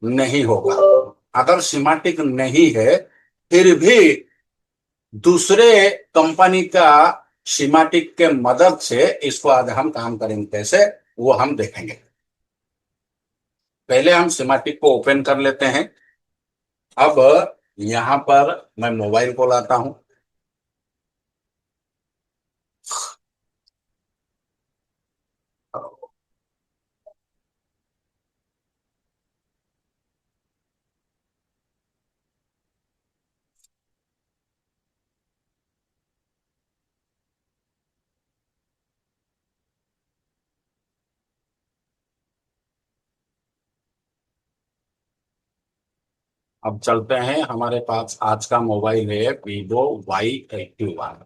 A: नहीं होगा। अगर सिमेटिक नहीं है फिर भी दूसरे कंपनी का सिमेटिक के मदद से इसको आज हम काम करेंगे, कैसे वो हम देखेंगे। पहले हम सिमेटिक को ओपन कर लेते हैं। अब यहां पर मैं मोबाइल को लाता हूं। अब चलते हैं, हमारे पास आज का मोबाइल है Vivo Y81।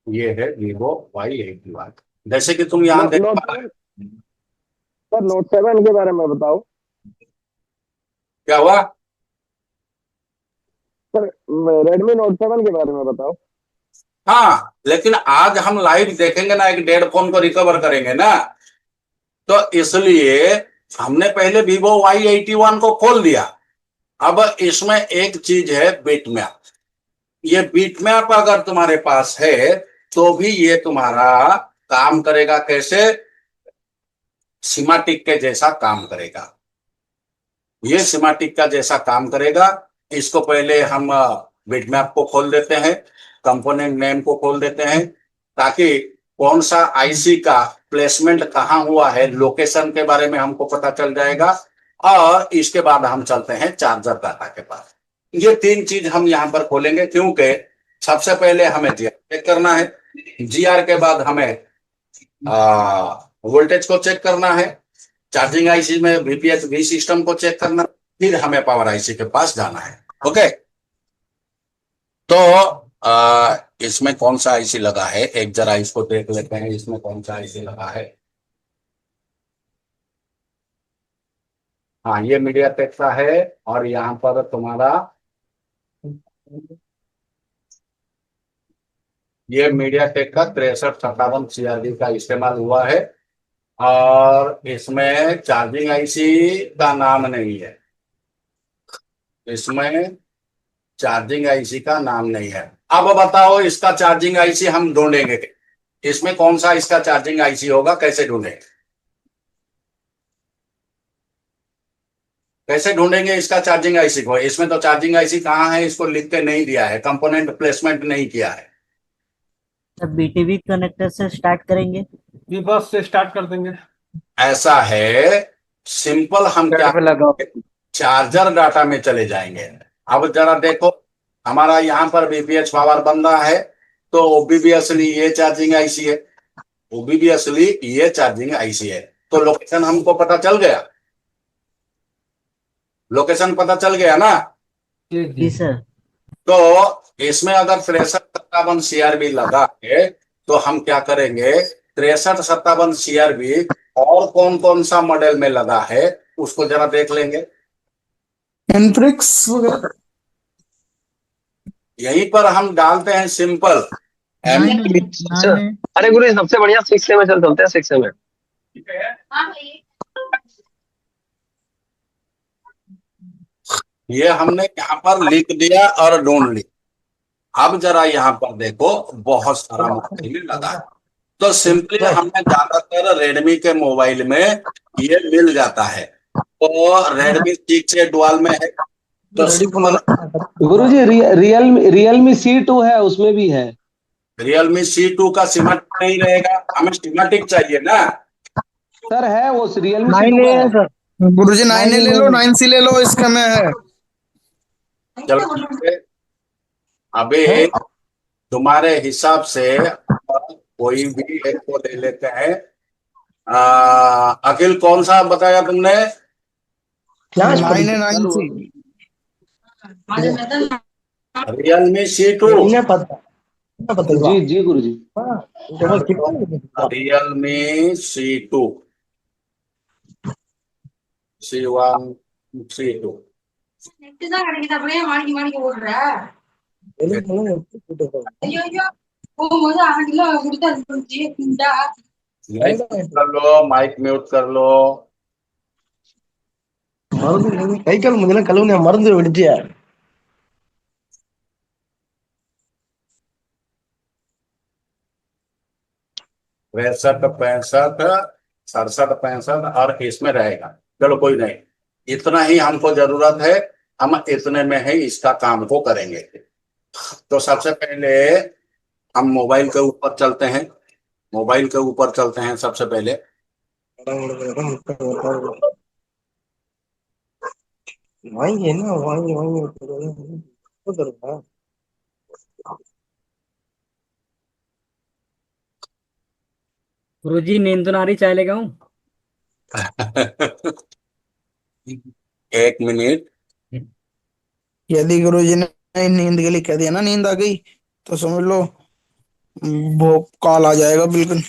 A: ये है Vivo Y81। जैसे कि तुम यहाँ देख
C: नोट
A: पा रहे
C: 7
A: हो।
C: सर, नोट 7 के बारे में बताओ
A: क्या हुआ?
C: सर। रेडमी नोट 7 के बारे में बताओ।
A: हाँ, लेकिन आज हम लाइव देखेंगे ना, एक डेड फोन को रिकवर करेंगे ना, तो इसलिए हमने पहले Vivo Y81 को खोल दिया। अब इसमें एक चीज है बिटमैप। ये बिटमैप अगर तुम्हारे पास है तो भी ये तुम्हारा काम करेगा कैसे? सिमाटिक के जैसा काम करेगा। ये सिमाटिक का जैसा काम करेगा। इसको पहले हम बिटमैप को खोल देते हैं, कंपोनेंट नेम को खोल देते हैं, ताकि कौन सा आईसी का प्लेसमेंट कहाँ हुआ है, लोकेशन के बारे में हमको पता चल जाएगा। और इसके बाद हम चलते हैं चार्जर डाटा के पास। ये तीन चीज हम यहाँ पर खोलेंगे, क्योंकि सबसे पहले हमें जीआर चेक करना है। जीआर के बाद हमें वोल्टेज को चेक करना है। चार्जिंग आईसी में वीपीएच वी सिस्टम को चेक करना, फिर हमें पावर आईसी के पास जाना है। ओके, तो इसमें कौन सा आईसी लगा है, एक जरा इसको देख लेते हैं, इसमें कौन सा आईसी लगा है। हाँ, ये मीडियाटेक का है, और यहाँ पर तुम्हारा ये मीडियाटेक का 6357 CRD का इस्तेमाल हुआ है। और इसमें चार्जिंग आईसी का नाम नहीं है, इसमें चार्जिंग आईसी का नाम नहीं है। अब बताओ, इसका चार्जिंग आईसी हम ढूंढेंगे, इसमें कौन सा इसका चार्जिंग आईसी होगा, कैसे ढूंढेंगे? कैसे ढूंढेंगे इसका चार्जिंग आईसी को? इसमें तो चार्जिंग आईसी कहाँ है, इसको लिख के नहीं दिया है, कंपोनेंट प्लेसमेंट नहीं किया है।
K: जब बीटीवी कनेक्टर से स्टार्ट करेंगे,
I: ये बस से स्टार्ट कर देंगे।
A: ऐसा है, सिंपल हम क्या
F: पे लगाओ।
A: चार्जर डाटा में चले जाएंगे। अब जरा देखो, हमारा यहाँ पर बीपीएच पावर बन रहा है, तो ओबीबीएसली ये चार्जिंग आईसी है, ओबीबीएसली ये चार्जिंग आईसी है। तो लोकेशन हमको पता चल गया, लोकेशन पता चल गया ना।
K: जी सर।
A: तो इसमें अगर 6357 CRB लगा है, तो हम क्या करेंगे, 6357 CRB और कौन कौन सा मॉडल में लगा है उसको जरा देख लेंगे।
E: एनफ्रिक्स
A: यहीं पर हम डालते हैं सिंपल
L: अरे गुरु, सबसे बढ़िया 6 में चलते हैं, 6 में।
A: ये हमने यहाँ पर लिख दिया और ढूंढ लिया। अब जरा यहाँ पर देखो, बहुत सारा मोबाइल लगा है। तो सिंपली हमने ज्यादातर रेडमी के मोबाइल में ये मिल जाता है। तो रेडमी 6 डुअल में है, तो
L: गुरु जी, रियलमी C2 है, उसमें भी है।
A: रियलमी C2 का सिमेट्रिक नहीं रहेगा, हमें सिमेट्रिक चाहिए ना।
L: सर है वो रियलमी
I: 9
L: C2
I: है
L: है।
I: सर।
E: गुरुजी 9A ले लो, 9C ले लो, इसका में है।
A: चलो ठीक है। अभी तुम्हारे हिसाब से कोई भी एक को ले लेते हैं। अखिल, कौन सा बताया तुमने?
E: 9A 9C।
A: Realme C2।
L: जी जी गुरु जी।
A: Realme C2 C1 C2 mic कर लो, माइक म्यूट कर लो।
I: ಕೈ ಕಾಲು ಮುಂದಿನ ಕಲವು ಮருந்து ಬಿಡ್ತೀಯ.
A: 63 65 67 65 और इसमें रहेगा। चलो कोई नहीं, इतना ही हमको जरूरत है, हम इतने में ही इसका काम को करेंगे। तो सबसे पहले हम मोबाइल के ऊपर चलते हैं, मोबाइल के ऊपर चलते हैं सबसे पहले।
C: वही है ना, वही वही उधर है।
G: गुरुजी नींद तो ना आ रही, चाय लेके आऊं?
A: 1 मिनट।
E: यदि गुरुजी ने नींद के लिए कह दिया ना, नींद आ गई, तो समझ लो भोग काल आ जाएगा बिल्कुल।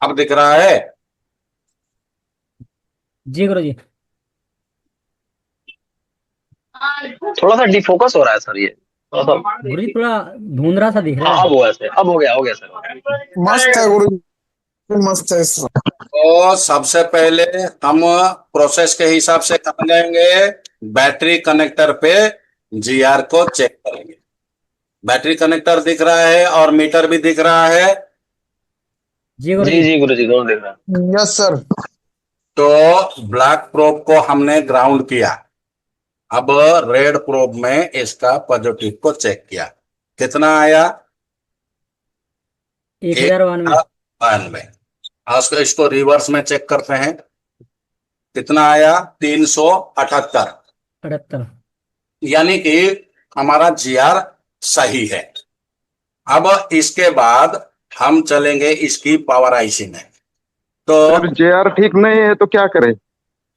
A: अब दिख रहा है?
G: जी गुरुजी।
M: थोड़ा सा डिफोकस हो रहा है सर, ये थोड़ा सा।
G: गुरुजी थोड़ा धुंधला सा दिख रहा
M: हाँ
G: है।
M: अब हुआ सर, अब हो गया सर।
E: मस्त है गुरुजी, मस्त है।
A: तो सबसे पहले हम प्रोसेस के हिसाब से कहाँ जाएंगे? बैटरी कनेक्टर पे जीआर को चेक करेंगे। बैटरी कनेक्टर दिख रहा है और मीटर भी दिख रहा है।
G: जी गुरुजी।
M: जी गुरुजी, दोनों देख रहा है।
E: Yes sir.
A: तो ब्लैक प्रोब को हमने ग्राउंड किया, अब रेड प्रोब में इसका पॉजिटिव को चेक किया। कितना आया?
G: 1092।
A: 1092। इसको रिवर्स में चेक करते हैं, कितना आया? 378।
G: 78।
A: यानी कि हमारा जीआर सही है। अब इसके बाद हम चलेंगे इसकी पावर आईसी में। तो
H: सर जेआर ठीक नहीं है तो क्या करें,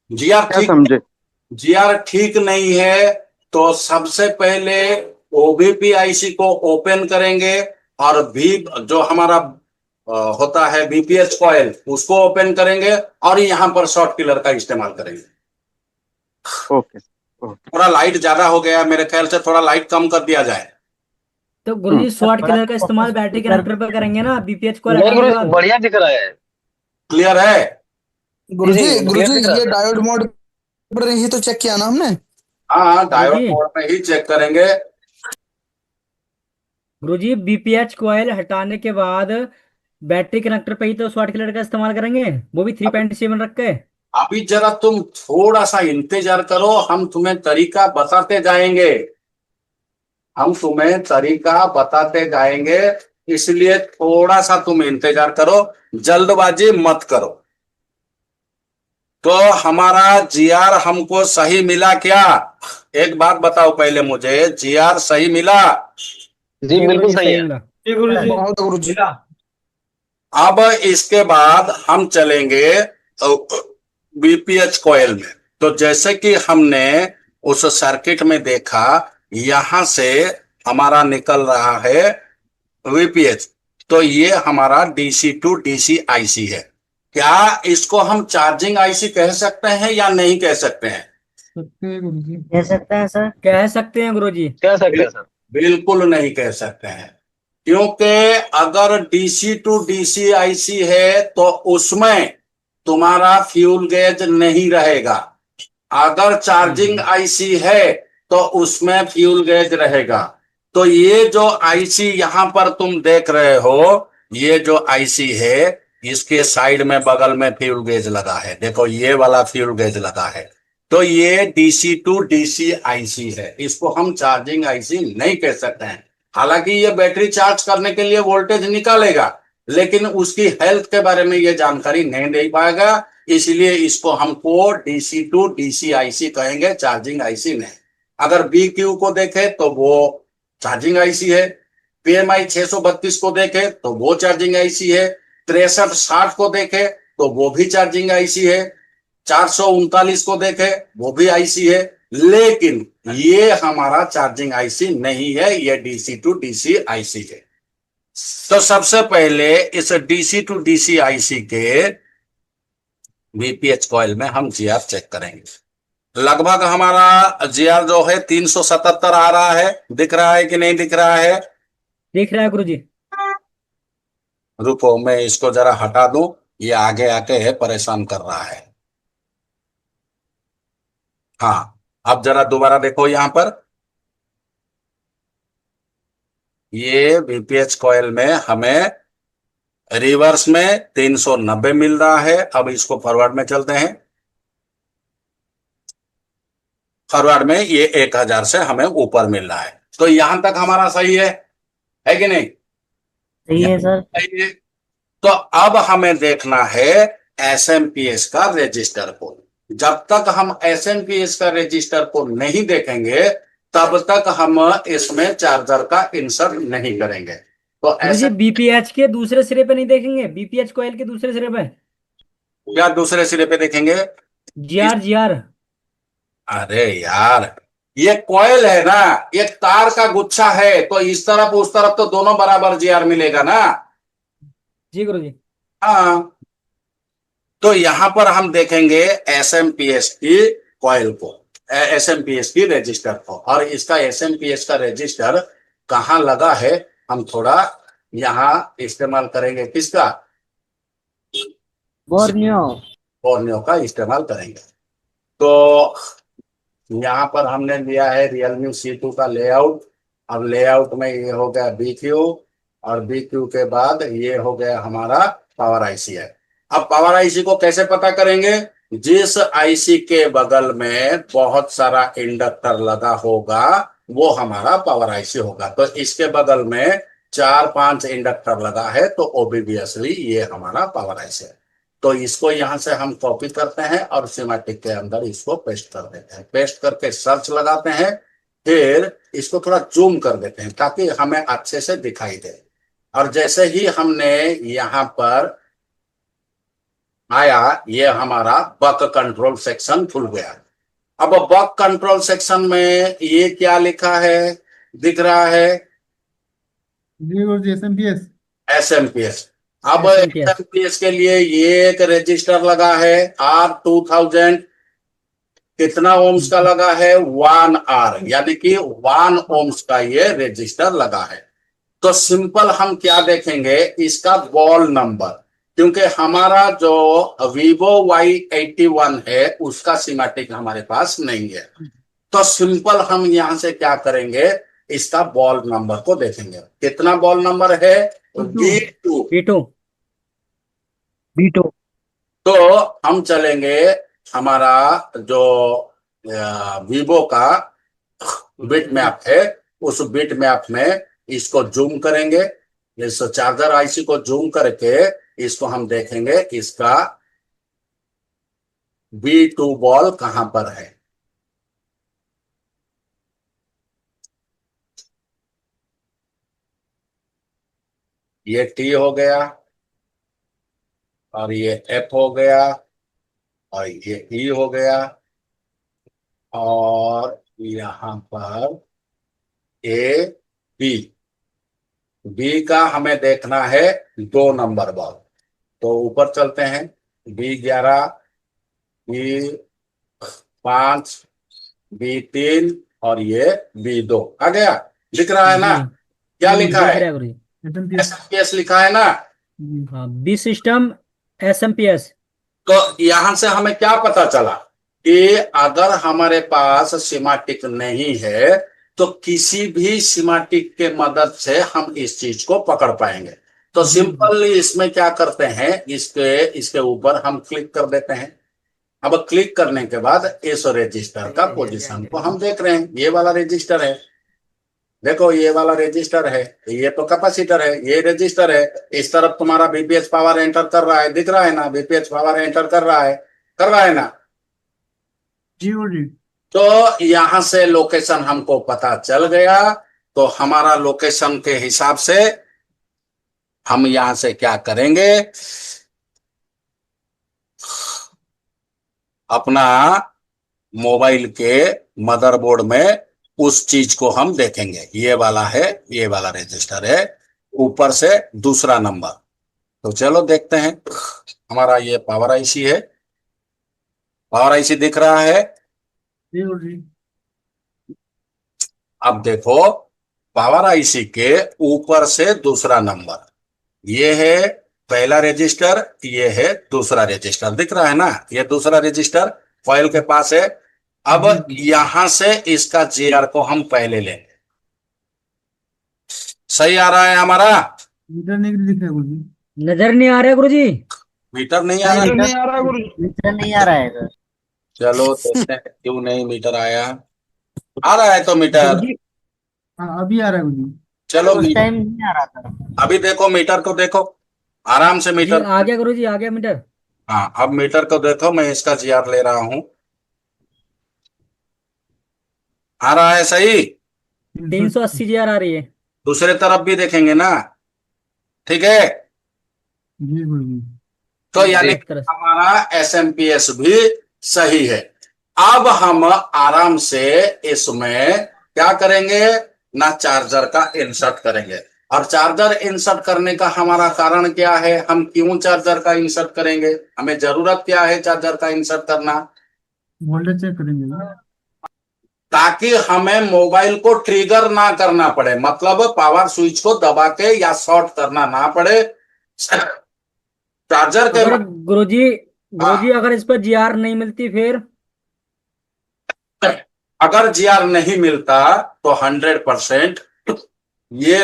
A: जीआर
H: क्या
A: ठीक
H: समझे?
A: जीआर ठीक नहीं है तो सबसे पहले ओबीपी आईसी को ओपन करेंगे और भी जो हमारा होता है बीपीएच कॉइल उसको ओपन करेंगे और यहां पर शॉर्ट किलर का इस्तेमाल करेंगे।
H: ओके।
A: थोड़ा लाइट ज्यादा हो गया मेरे ख्याल से, थोड़ा लाइट कम कर दिया जाए।
G: तो गुरुजी शॉर्ट किलर का इस्तेमाल बैटरी कनेक्टर पर करेंगे ना, बीपीएच को
M: नहीं
G: हटाने के
M: गुरुजी,
G: बाद।
M: बढ़िया दिख रहा है।
A: क्लियर है?
E: गुरुजी
M: जी,
E: गुरुजी
M: दिख रहा
E: ये
M: है।
E: डायोड मोड पर ही तो चेक किया ना हमने।
A: हाँ, डायोड
G: गुरुजी।
A: मोड में ही चेक करेंगे।
G: गुरुजी बीपीएच कॉइल हटाने के बाद बैटरी कनेक्टर पे ही तो शॉर्ट किलर का इस्तेमाल करेंगे, वो भी 3.7 रख के।
A: अभी जरा तुम थोड़ा सा इंतजार करो, हम तुम्हें तरीका बताते जाएंगे, हम तुम्हें तरीका बताते जाएंगे, इसलिए थोड़ा सा तुम इंतजार करो, जल्दबाजी मत करो। तो हमारा जीआर हमको सही मिला क्या? एक बात बताओ पहले मुझे, जीआर सही मिला?
M: जी
G: जी
M: बिल्कुल
G: गुरुजी
M: सही
G: सही
M: है।
G: मिला।
J: जी गुरुजी।
E: बहुत गुरुजी।
A: अब इसके बाद हम चलेंगे बीपीएच कॉइल में। तो जैसे कि हमने उस सर्किट में देखा, यहां से हमारा निकल रहा है वीपीएच, तो ये हमारा डीसी टू डीसी आईसी है। क्या इसको हम चार्जिंग आईसी कह सकते हैं या नहीं कह सकते हैं?
K: कह सकते हैं सर।
G: कह सकते हैं गुरुजी।
M: कह सकते हैं सर।
A: बिल्कुल नहीं कह सकते हैं, क्योंकि अगर डीसी टू डीसी आईसी है तो उसमें तुम्हारा फ्यूल गेज नहीं रहेगा। अगर चार्जिंग आईसी है तो उसमें फ्यूल गेज रहेगा। तो ये जो आईसी यहां पर तुम देख रहे हो, ये जो आईसी है इसके साइड में बगल में फ्यूल गेज लगा है, देखो ये वाला फ्यूल गेज लगा है। तो ये डीसी टू डीसी आईसी है, इसको हम चार्जिंग आईसी नहीं कह सकते हैं। हालांकि ये बैटरी चार्ज करने के लिए वोल्टेज निकालेगा, लेकिन उसकी हेल्थ के बारे में ये जानकारी नहीं दे पाएगा, इसलिए इसको हमको डीसी टू डीसी आईसी कहेंगे, चार्जिंग आईसी नहीं। अगर बी क्यू को देखे तो वो चार्जिंग आईसी है, पीएमआई 632 को देखे तो वो चार्जिंग आईसी है, 6360 को देखे तो वो भी चार्जिंग आईसी है, 439 को देखे वो भी आईसी है, लेकिन ये हमारा चार्जिंग आईसी नहीं है, ये डीसी टू डीसी आईसी है। तो सबसे पहले इस डीसी टू डीसी आईसी के बीपीएच कॉइल में हम जीआर चेक करेंगे। लगभग हमारा जीआर जो है 377 आ रहा है, दिख रहा है कि नहीं दिख रहा है?
G: दिख रहा है गुरुजी।
A: रुको मैं इसको जरा हटा दूं, ये आगे आके है परेशान कर रहा है। हाँ, अब जरा दोबारा देखो यहां पर, ये बीपीएच कॉइल में हमें रिवर्स में 390 मिल रहा है। अब इसको फॉरवर्ड में चलते हैं। फॉरवर्ड में ये 1000 से हमें ऊपर मिल रहा है, तो यहां तक हमारा सही है कि नहीं?
K: सही है सर।
A: सही है। तो अब हमें देखना है एसएमपीएस का रजिस्टर को। जब तक हम एसएमपीएस का रजिस्टर को नहीं देखेंगे तब तक हम इसमें चार्जर का इंसर्ट नहीं करेंगे। तो
G: गुरुजी
A: ऐसे
G: बीपीएच के दूसरे सिरे पे नहीं देखेंगे, बीपीएच कॉइल के दूसरे सिरे पे?
A: क्या दूसरे सिरे पे देखेंगे?
G: GR GR.
A: अरे यार, ये कॉइल है ना, ये तार का गुच्छा है, तो इस तरफ उस तरफ तो दोनों बराबर जीआर मिलेगा ना।
G: जी गुरुजी।
A: हाँ, तो यहां पर हम देखेंगे एसएमपीएस की कॉइल को, एसएमपीएस की रजिस्टर को, और इसका एसएमपीएस का रजिस्टर कहां लगा है हम थोड़ा यहां इस्तेमाल करेंगे। किसका?
K: बोर्नियो।
A: बोर्नियो का इस्तेमाल करेंगे। तो यहां पर हमने लिया है Realme C2 का लेआउट। अब लेआउट में ये हो गया BQ, और BQ के बाद ये हो गया हमारा पावर आईसी है। अब पावर आईसी को कैसे पता करेंगे? जिस आईसी के बगल में बहुत सारा इंडक्टर लगा होगा वो हमारा पावर आईसी होगा। तो इसके बगल में 4-5 इंडक्टर लगा है, तो ओबीवियसली ये हमारा पावर आईसी है। तो इसको यहां से हम कॉपी करते हैं और सिमेटिक के अंदर इसको पेस्ट कर देते हैं। पेस्ट करके सर्च लगाते हैं, फिर इसको थोड़ा जूम कर देते हैं ताकि हमें अच्छे से दिखाई दे। और जैसे ही हमने यहां पर आया, ये हमारा बक कंट्रोल सेक्शन खुल गया। अब बक कंट्रोल सेक्शन में ये क्या लिखा है, दिख रहा है?
B: जी गुरुजी, एसएमपीएस।
A: एसएमपीएस। अब
G: SMPS।
A: एसएमपीएस के लिए ये एक रजिस्टर लगा है R2000। कितना ओम्स का लगा है? 1R, यानी कि 1 ओम्स का ये रजिस्टर लगा है। तो सिंपल हम क्या देखेंगे, इसका बॉल नंबर, क्योंकि हमारा जो Vivo Y81 है उसका सीमेटिक हमारे पास नहीं है। तो सिंपल हम यहां से क्या करेंगे, इसका बॉल नंबर को देखेंगे। कितना बॉल नंबर है? B2।
G: B2।
A: तो हम चलेंगे, हमारा जो वीवो का बिट मैप है उस बिट मैप में इसको जूम करेंगे। इस चार्जर आईसी को जूम करके इसको हम देखेंगे इसका B2 बॉल कहां पर है। ये T हो गया, और ये F हो गया, और ये E हो गया, और यहां पर A B। बी का हमें देखना है 2 नंबर बॉल। तो ऊपर चलते हैं, B11, B5, B3 और ये B2 आ गया। दिख रहा है ना? क्या लिखा है? एसएमपीएस लिखा है ना?
G: हाँ, बी सिस्टम SMPS।
A: तो यहां से हमें क्या पता चला कि अगर हमारे पास सीमेटिक नहीं है तो किसी भी सीमेटिक के मदद से हम इस चीज को पकड़ पाएंगे। तो सिंपल इसमें क्या करते हैं, इसके ऊपर हम क्लिक कर देते हैं। अब क्लिक करने के बाद इस रजिस्टर का पोजीशन को हम देख रहे हैं। ये वाला रजिस्टर है, देखो ये वाला रजिस्टर है, ये तो कैपेसिटर है, ये रजिस्टर है। इस तरफ तुम्हारा बीपीएच पावर एंटर कर रहा है, दिख रहा है ना? बीपीएच पावर एंटर कर रहा है ना?
B: जी गुरुजी।
A: तो यहां से लोकेशन हमको पता चल गया। तो हमारा लोकेशन के हिसाब से हम यहां से क्या करेंगे, अपना मोबाइल के मदरबोर्ड में उस चीज को हम देखेंगे। ये वाला है, ये वाला रजिस्टर है, ऊपर से दूसरा नंबर। तो चलो देखते हैं। हमारा ये पावर आईसी है, पावर आईसी दिख रहा है।
B: जी गुरुजी।
A: अब देखो, पावर आईसी के ऊपर से दूसरा नंबर, ये है पहला रजिस्टर, ये है दूसरा रजिस्टर, दिख रहा है ना, ये दूसरा रजिस्टर कॉइल के पास है। अब यहां से इसका जीआर को हम पहले लेंगे। सही आ रहा है हमारा?
B: मीटर नहीं दिख रहा है गुरुजी।
G: नजर नहीं आ रहा गुरुजी।
A: मीटर नहीं आ रहा?
H: मीटर नहीं आ रहा गुरु।
K: मीटर नहीं आ रहा है सर।
A: चलो देखते हैं क्यों नहीं मीटर आया। आ रहा है तो मीटर।
G: गुरुजी
B: हाँ अभी आ रहा है गुरुजी।
A: चलो
K: उस टाइम नहीं आ रहा था।
A: अभी देखो मीटर को देखो, आराम से
G: जी
A: मीटर।
G: आ गया गुरुजी, आ गया मीटर।
A: हाँ अब मीटर को देखो, मैं इसका जीआर ले रहा हूं। आ रहा है सही?
G: 380 जीआर आ रही है।
A: दूसरे तरफ भी देखेंगे ना, ठीक है?
B: जी गुरुजी।
A: तो यानी
G: एक तरह से।
A: हमारा एसएमपीएस भी सही है। अब हम आराम से इसमें क्या करेंगे ना, चार्जर का इंसर्ट करेंगे। और चार्जर इंसर्ट करने का हमारा कारण क्या है, हम क्यों चार्जर का इंसर्ट करेंगे, हमें जरूरत क्या है चार्जर का इंसर्ट करना?
B: वोल्टेज चेक करेंगे।
A: ताकि हमें मोबाइल को ट्रिगर ना करना पड़े, मतलब पावर स्विच को दबा के या शॉर्ट करना ना पड़े। चार्जर के
G: अगर गुरुजी
A: हाँ,
G: अगर इस पर जीआर नहीं मिलती फिर?
A: अगर जीआर नहीं मिलता तो 100% ये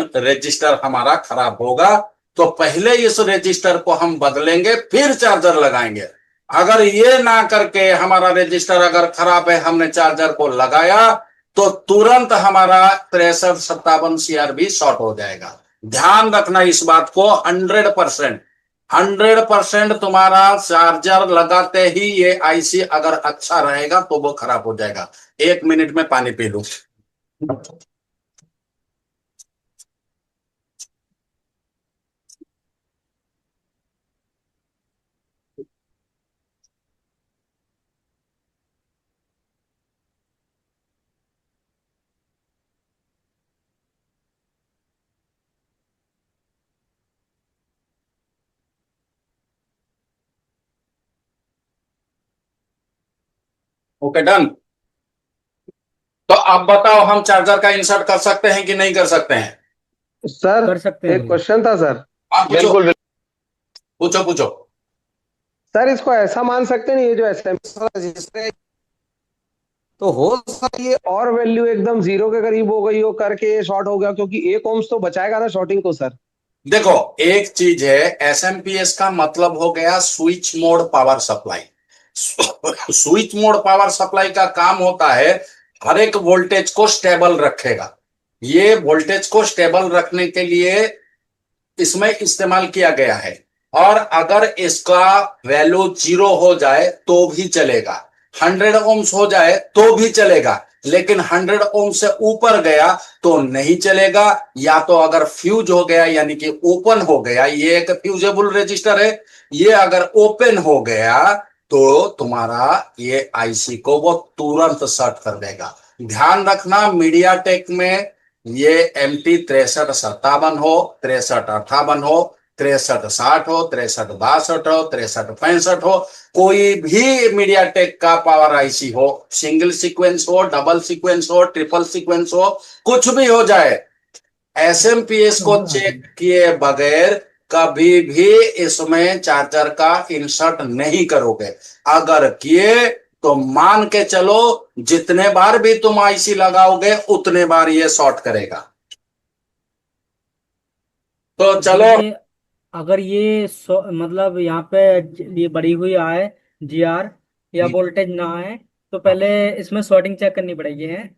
A: रजिस्टर हमारा खराब होगा। तो पहले इस रजिस्टर को हम बदलेंगे, फिर चार्जर लगाएंगे। अगर ये ना करके हमारा रजिस्टर अगर खराब है, हमने चार्जर को लगाया, तो तुरंत हमारा 6357 सीआरबी शॉर्ट हो जाएगा। ध्यान रखना इस बात को। 100% तुम्हारा चार्जर लगाते ही ये आईसी अगर अच्छा रहेगा तो वो खराब हो जाएगा। 1 मिनट में पानी पी लूं। Okay done. तो अब बताओ, हम चार्जर का इंसर्ट कर सकते हैं कि नहीं कर सकते हैं?
L: सर
G: कर सकते हैं
L: एक क्वेश्चन था सर।
A: आप पूछो, पूछो पूछो।
L: सर इसको ऐसा मान सकते नहीं, ये जो एसएमएस वाला रजिस्टर है, तो हो सकता है ये और वैल्यू एकदम जीरो के करीब हो गई हो करके ये शॉर्ट हो गया, क्योंकि 1 ओम्स तो बचाएगा ना शॉर्टिंग को सर।
A: देखो एक चीज है, एसएमपीएस का मतलब हो गया switch mode power supply. Switch mode power supply का काम होता है हर एक वोल्टेज को स्टेबल रखेगा। ये वोल्टेज को स्टेबल रखने के लिए इसमें इस्तेमाल किया गया है। और अगर इसका वैल्यू 0 हो जाए तो भी चलेगा, 100 ओम्स हो जाए तो भी चलेगा, लेकिन 100 ओम से ऊपर गया तो नहीं चलेगा। या तो अगर फ्यूज हो गया यानी कि ओपन हो गया, ये एक फ्यूजेबल रजिस्टर है, ये अगर ओपन हो गया तो तुम्हारा ये आईसी को वो तुरंत शॉर्ट कर देगा। ध्यान रखना, मीडिया टेक में ये MT 6357 हो, 6358 हो, 6360 हो, 6362 हो, 6365 हो, कोई भी मीडिया टेक का पावर आईसी हो, सिंगल सीक्वेंस हो, डबल सीक्वेंस हो, ट्रिपल सीक्वेंस हो, कुछ भी हो जाए, एसएमपीएस को चेक किए बगैर कभी भी इसमें चार्जर का इंसर्ट नहीं करोगे। अगर किए तो मान के चलो जितने बार भी तुम आईसी लगाओगे उतने बार ये शॉर्ट करेगा। तो चलो,
G: अगर ये मतलब यहाँ पे ये बढ़ी हुई आए जीआर या वोल्टेज ना आए, तो पहले इसमें सॉर्टिंग चेक करनी पड़ेगी है।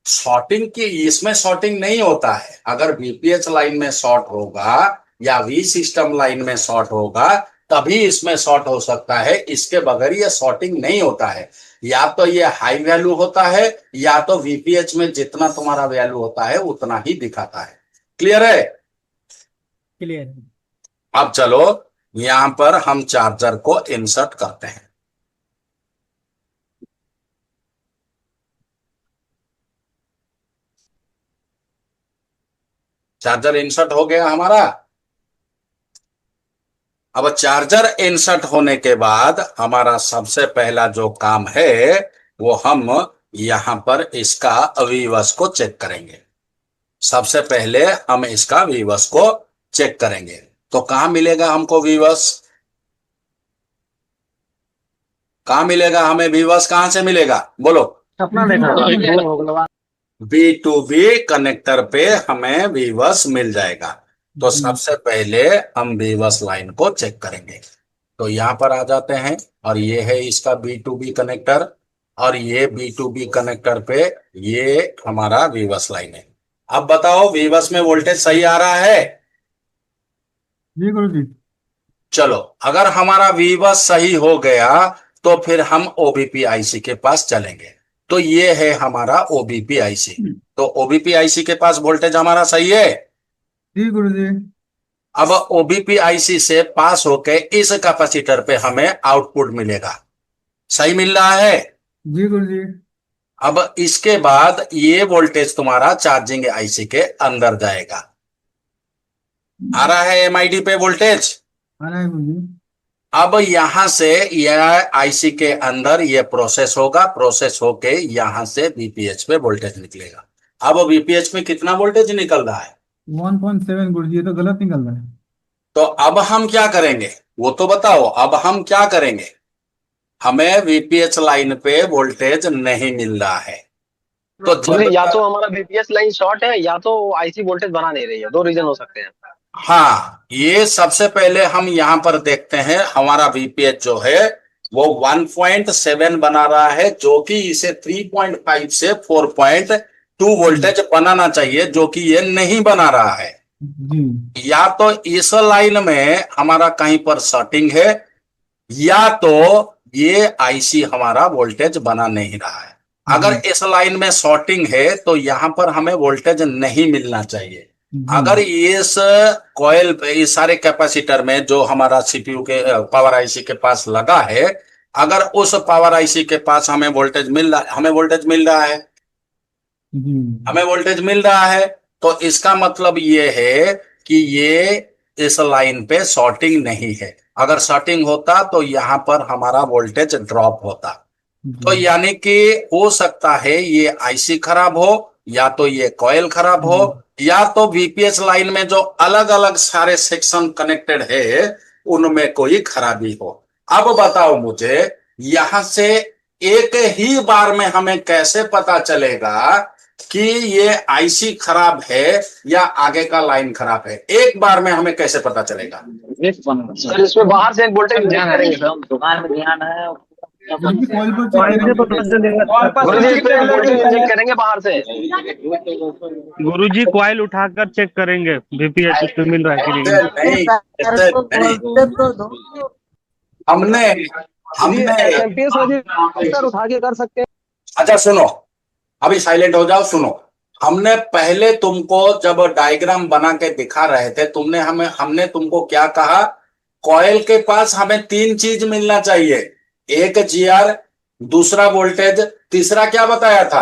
A: शॉर्टिंग की इसमें शॉर्टिंग नहीं होता है। अगर वीपीएच लाइन में शॉर्ट होगा या वी सिस्टम लाइन में शॉर्ट होगा तभी इसमें शॉर्ट हो सकता है, इसके बगैर ये शॉर्टिंग नहीं होता है। या तो ये हाई वैल्यू होता है या तो वीपीएच में जितना तुम्हारा वैल्यू होता है उतना ही दिखाता है। क्लियर है?
G: क्लियर।
A: अब चलो यहां पर हम चार्जर को इंसर्ट करते हैं। चार्जर इंसर्ट हो गया हमारा। अब चार्जर इंसर्ट होने के बाद हमारा सबसे पहला जो काम है वो हम यहां पर इसका वीवर्स को चेक करेंगे। सबसे पहले हम इसका वीवर्स को चेक करेंगे। तो कहां मिलेगा हमको वीवर्स? कहां मिलेगा हमें वीवर्स? कहां से मिलेगा बोलो?
I: अपना देखा
A: B2B कनेक्टर पे हमें वीवर्स मिल जाएगा। तो सबसे पहले हम वीवर्स लाइन को चेक करेंगे। तो यहां पर आ जाते हैं और ये है इसका B2B कनेक्टर और ये B2B कनेक्टर पे ये हमारा वीवर्स लाइन है। अब बताओ वीवर्स में वोल्टेज सही आ रहा है?
B: जी गुरुजी।
A: चलो, अगर हमारा वीवर्स सही हो गया तो फिर हम ओबीपी आईसी के पास चलेंगे। तो ये है हमारा ओबीपी आईसी। तो ओबीपी आईसी के पास वोल्टेज हमारा सही है?
B: जी गुरुजी।
A: अब ओबीपी आईसी से पास होके इस कैपेसिटर पे हमें आउटपुट मिलेगा। सही मिल रहा है?
B: जी गुरुजी।
A: अब इसके बाद ये वोल्टेज तुम्हारा चार्जिंग आईसी के अंदर जाएगा। आ रहा है एमआईडी पे वोल्टेज?
B: आ रहा है गुरुजी।
A: अब यहां से यह आईसी के अंदर यह प्रोसेस होगा, प्रोसेस होके यहां से वीपीएच पे वोल्टेज निकलेगा। अब वीपीएच में कितना वोल्टेज निकल रहा है?
B: 1.7 गुरुजी, ये तो गलत निकल रहा है।
A: तो अब हम क्या करेंगे वो तो बताओ। अब हम क्या करेंगे? हमें वीपीएच लाइन पे वोल्टेज नहीं मिल रहा है। तो
M: बोले या तो हमारा बीपीएस लाइन शॉर्ट है या तो आईसी वोल्टेज बना नहीं रही है, दो रीजन हो सकते हैं।
A: हाँ, ये सबसे पहले हम यहां पर देखते हैं। हमारा वीपीएच जो है वो 1.7 बना रहा है, जो कि इसे 3.5 से 4.2 वोल्टेज बनाना चाहिए, जो कि ये नहीं बना रहा है। या तो इस लाइन में हमारा कहीं पर शॉर्टिंग है या तो ये आईसी हमारा वोल्टेज बना नहीं रहा है। अगर इस लाइन में शॉर्टिंग है तो यहां पर हमें वोल्टेज नहीं मिलना चाहिए। अगर इस कॉइल इस सारे कैपेसिटर में जो हमारा सीपीयू के पावर आईसी के पास लगा है, अगर उस पावर आईसी के पास हमें वोल्टेज मिल रहा है, हमें वोल्टेज मिल रहा है, तो इसका मतलब ये है कि ये इस लाइन पे शॉर्टिंग नहीं है। अगर शॉर्टिंग होता तो यहां पर हमारा वोल्टेज ड्रॉप होता। तो यानी कि हो सकता है ये आईसी खराब हो, या तो ये कॉइल खराब हो, या तो वीपीएस लाइन में जो अलग अलग सारे सेक्शन कनेक्टेड है उनमें कोई खराबी हो। अब बताओ मुझे, यहां से एक ही बार में हमें कैसे पता चलेगा कि ये आईसी खराब है या आगे का लाइन खराब है? एक बार में हमें कैसे पता चलेगा?
M: सर इसमें बाहर से एक वोल्टेज ध्यान करेंगे सर, दुकान में ध्यान है करेंगे बाहर से।
I: गुरुजी कॉइल उठाकर चेक करेंगे वीपीएच पे मिल रहा है कि नहीं।
A: हमने
L: उठा के कर सकते हैं।
A: अच्छा सुनो, अभी साइलेंट हो जाओ, सुनो। हमने पहले तुमको जब डायग्राम बना के दिखा रहे थे, हमने तुमको क्या कहा? कॉइल के पास हमें 3 चीज मिलना चाहिए, एक जीआर, दूसरा वोल्टेज, तीसरा क्या बताया था?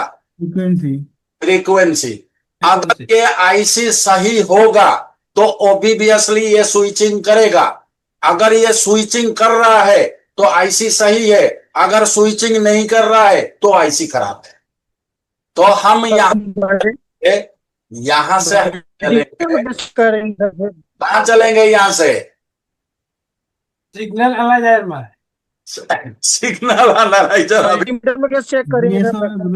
A: फ्रीक्वेंसी। अगर ये आईसी सही होगा तो ऑब्वियसली ये स्विचिंग करेगा। अगर ये स्विचिंग कर रहा है तो आईसी सही है, अगर स्विचिंग नहीं कर रहा है तो आईसी खराब है। तो हम यहां से चलेंगे। कहां चलेंगे? यहां से
I: सिग्नल एनालाइजर में
L: मल्टीमीटर में कैसे चेक करेंगे?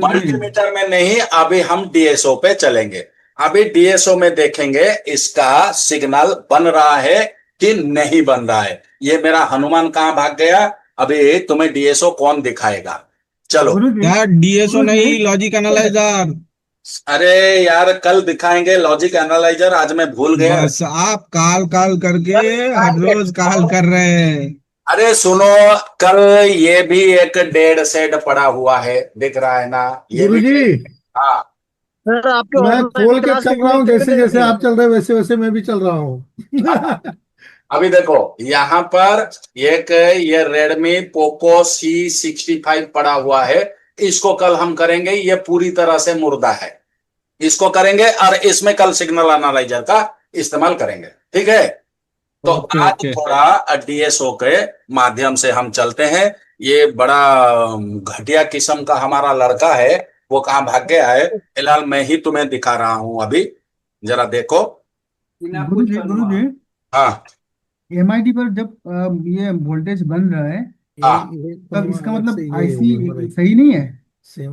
A: मल्टीमीटर में नहीं, अभी हम डीएसओ पे चलेंगे। अभी डीएसओ में देखेंगे इसका सिग्नल बन रहा है कि नहीं बन रहा है। ये मेरा हनुमान कहाँ भाग गया? अभी तुम्हें डीएसओ कौन दिखाएगा? चलो
E: यार, डीएसओ नहीं, लॉजिक एनालाइजर।
A: अरे यार, कल दिखाएंगे लॉजिक एनालाइजर, आज मैं भूल गया।
E: बस आप काल करके हर रोज काल कर रहे हैं।
A: अरे सुनो, कल ये भी एक डेड सेट पड़ा हुआ है, दिख रहा है ना? ये भी। हाँ
L: सर आपके
N: मैं खोल के चल रहा हूँ, जैसे जैसे आप चल रहे हैं वैसे वैसे मैं भी चल रहा हूँ।
A: अभी देखो यहाँ पर एक ये रेडमी पोको C65 पड़ा हुआ है। इसको कल हम करेंगे, ये पूरी तरह से मुर्दा है। इसको करेंगे और इसमें कल सिग्नल एनालाइजर का इस्तेमाल करेंगे, ठीक है? तो
N: ओके
A: आज
N: ओके
A: थोड़ा डीएसओ के माध्यम से हम चलते हैं। ये बड़ा घटिया किस्म का हमारा लड़का है, वो कहाँ भाग गया है। फिलहाल मैं ही तुम्हें दिखा रहा हूं अभी, जरा देखो।
B: गुरु जी
A: हाँ
B: एमआईडी पर जब ये वोल्टेज बन रहा है,
A: हाँ,
B: तब इसका मतलब आईसी सही नहीं है।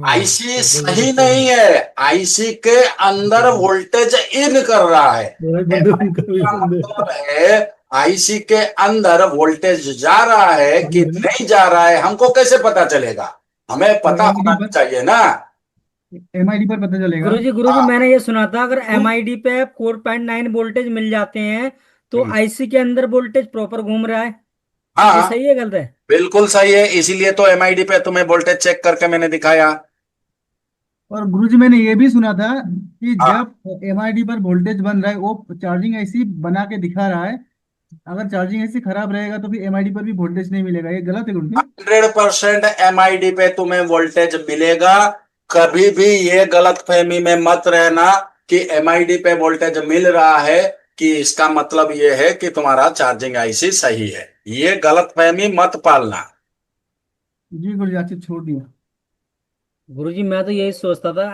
A: आईसी सही नहीं है, आईसी के अंदर वोल्टेज इन कर रहा है। का मतलब है आईसी के अंदर वोल्टेज जा रहा है कि नहीं जा रहा है, हमको कैसे पता चलेगा? हमें पता होना चाहिए ना।
B: एमआईडी पर पता चलेगा।
G: गुरुजी मैंने ये सुना था अगर एमआईडी पे 4.9 वोल्टेज मिल जाते हैं तो आईसी के अंदर वोल्टेज प्रॉपर घूम रहा है। ये
A: हाँ
G: सही है गलत है?
A: बिल्कुल सही है, इसीलिए तो एमआईडी पे तुम्हें वोल्टेज चेक करके मैंने दिखाया।
B: और गुरुजी मैंने ये भी सुना था कि जब एमआईडी पर वोल्टेज बन रहा है वो चार्जिंग आईसी बना के दिखा रहा है, अगर चार्जिंग आईसी खराब रहेगा तो फिर एमआईडी पर भी वोल्टेज नहीं मिलेगा। ये गलत है गुरुजी?
A: 100% एमआईडी पे तुम्हें वोल्टेज मिलेगा। कभी भी ये गलत फहमी में मत रहना कि एमआईडी पे वोल्टेज मिल रहा है कि इसका मतलब ये है कि तुम्हारा चार्जिंग आईसी सही है। ये गलत फहमी मत पालना।
B: जी गुरुजी आज से छोड़ दिया।
G: गुरुजी मैं तो यही सोचता था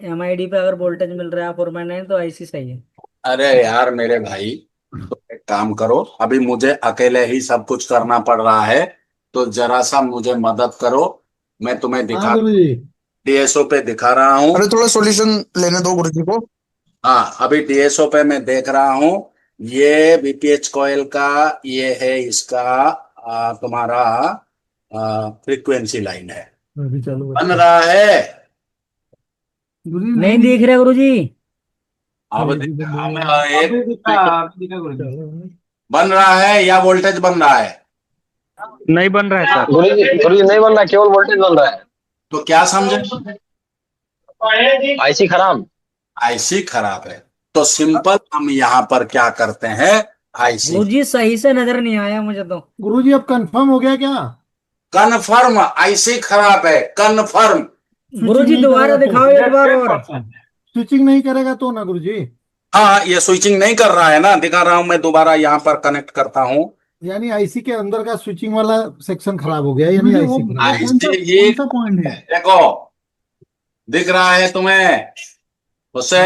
G: एमआईडी पे अगर वोल्टेज मिल रहा है 4.9 तो आईसी सही है।
A: अरे यार मेरे भाई, तो एक काम करो, अभी मुझे अकेले ही सब कुछ करना पड़ रहा है, तो जरा सा मुझे मदद करो। मैं तुम्हें दिखा डीएसओ पे दिखा रहा हूँ।
E: अरे थोड़ा सॉल्यूशन लेने दो गुरुजी को।
A: हाँ अभी डीएसओ पे मैं देख रहा हूँ। ये बीपीएच कॉइल का ये है इसका तुम्हारा फ्रीक्वेंसी लाइन है, बन रहा है।
G: नहीं दिख रहा गुरुजी।
A: अब बन रहा है या वोल्टेज बन रहा है?
I: नहीं बन रहा है सर।
M: गुरुजी नहीं बन रहा, केवल वोल्टेज बन रहा है।
A: तो क्या समझे?
M: आईसी खराब।
A: आईसी खराब है तो सिंपल हम यहाँ पर क्या करते हैं, आईसी
G: गुरुजी सही से नजर नहीं आया मुझे तो।
N: गुरुजी अब कंफर्म हो गया क्या?
A: कन्फर्म आईसी खराब है, कन्फर्म।
G: गुरुजी दोबारा दिखाओ एक बार और।
N: स्विचिंग नहीं करेगा तो ना गुरुजी?
A: हाँ ये स्विचिंग नहीं कर रहा है ना, दिखा रहा हूं मैं, दोबारा यहाँ पर कनेक्ट करता हूँ।
N: यानी आईसी के अंदर का स्विचिंग वाला सेक्शन खराब हो गया, यानी आईसी
A: ये देखो दिख रहा है तुम्हें उससे?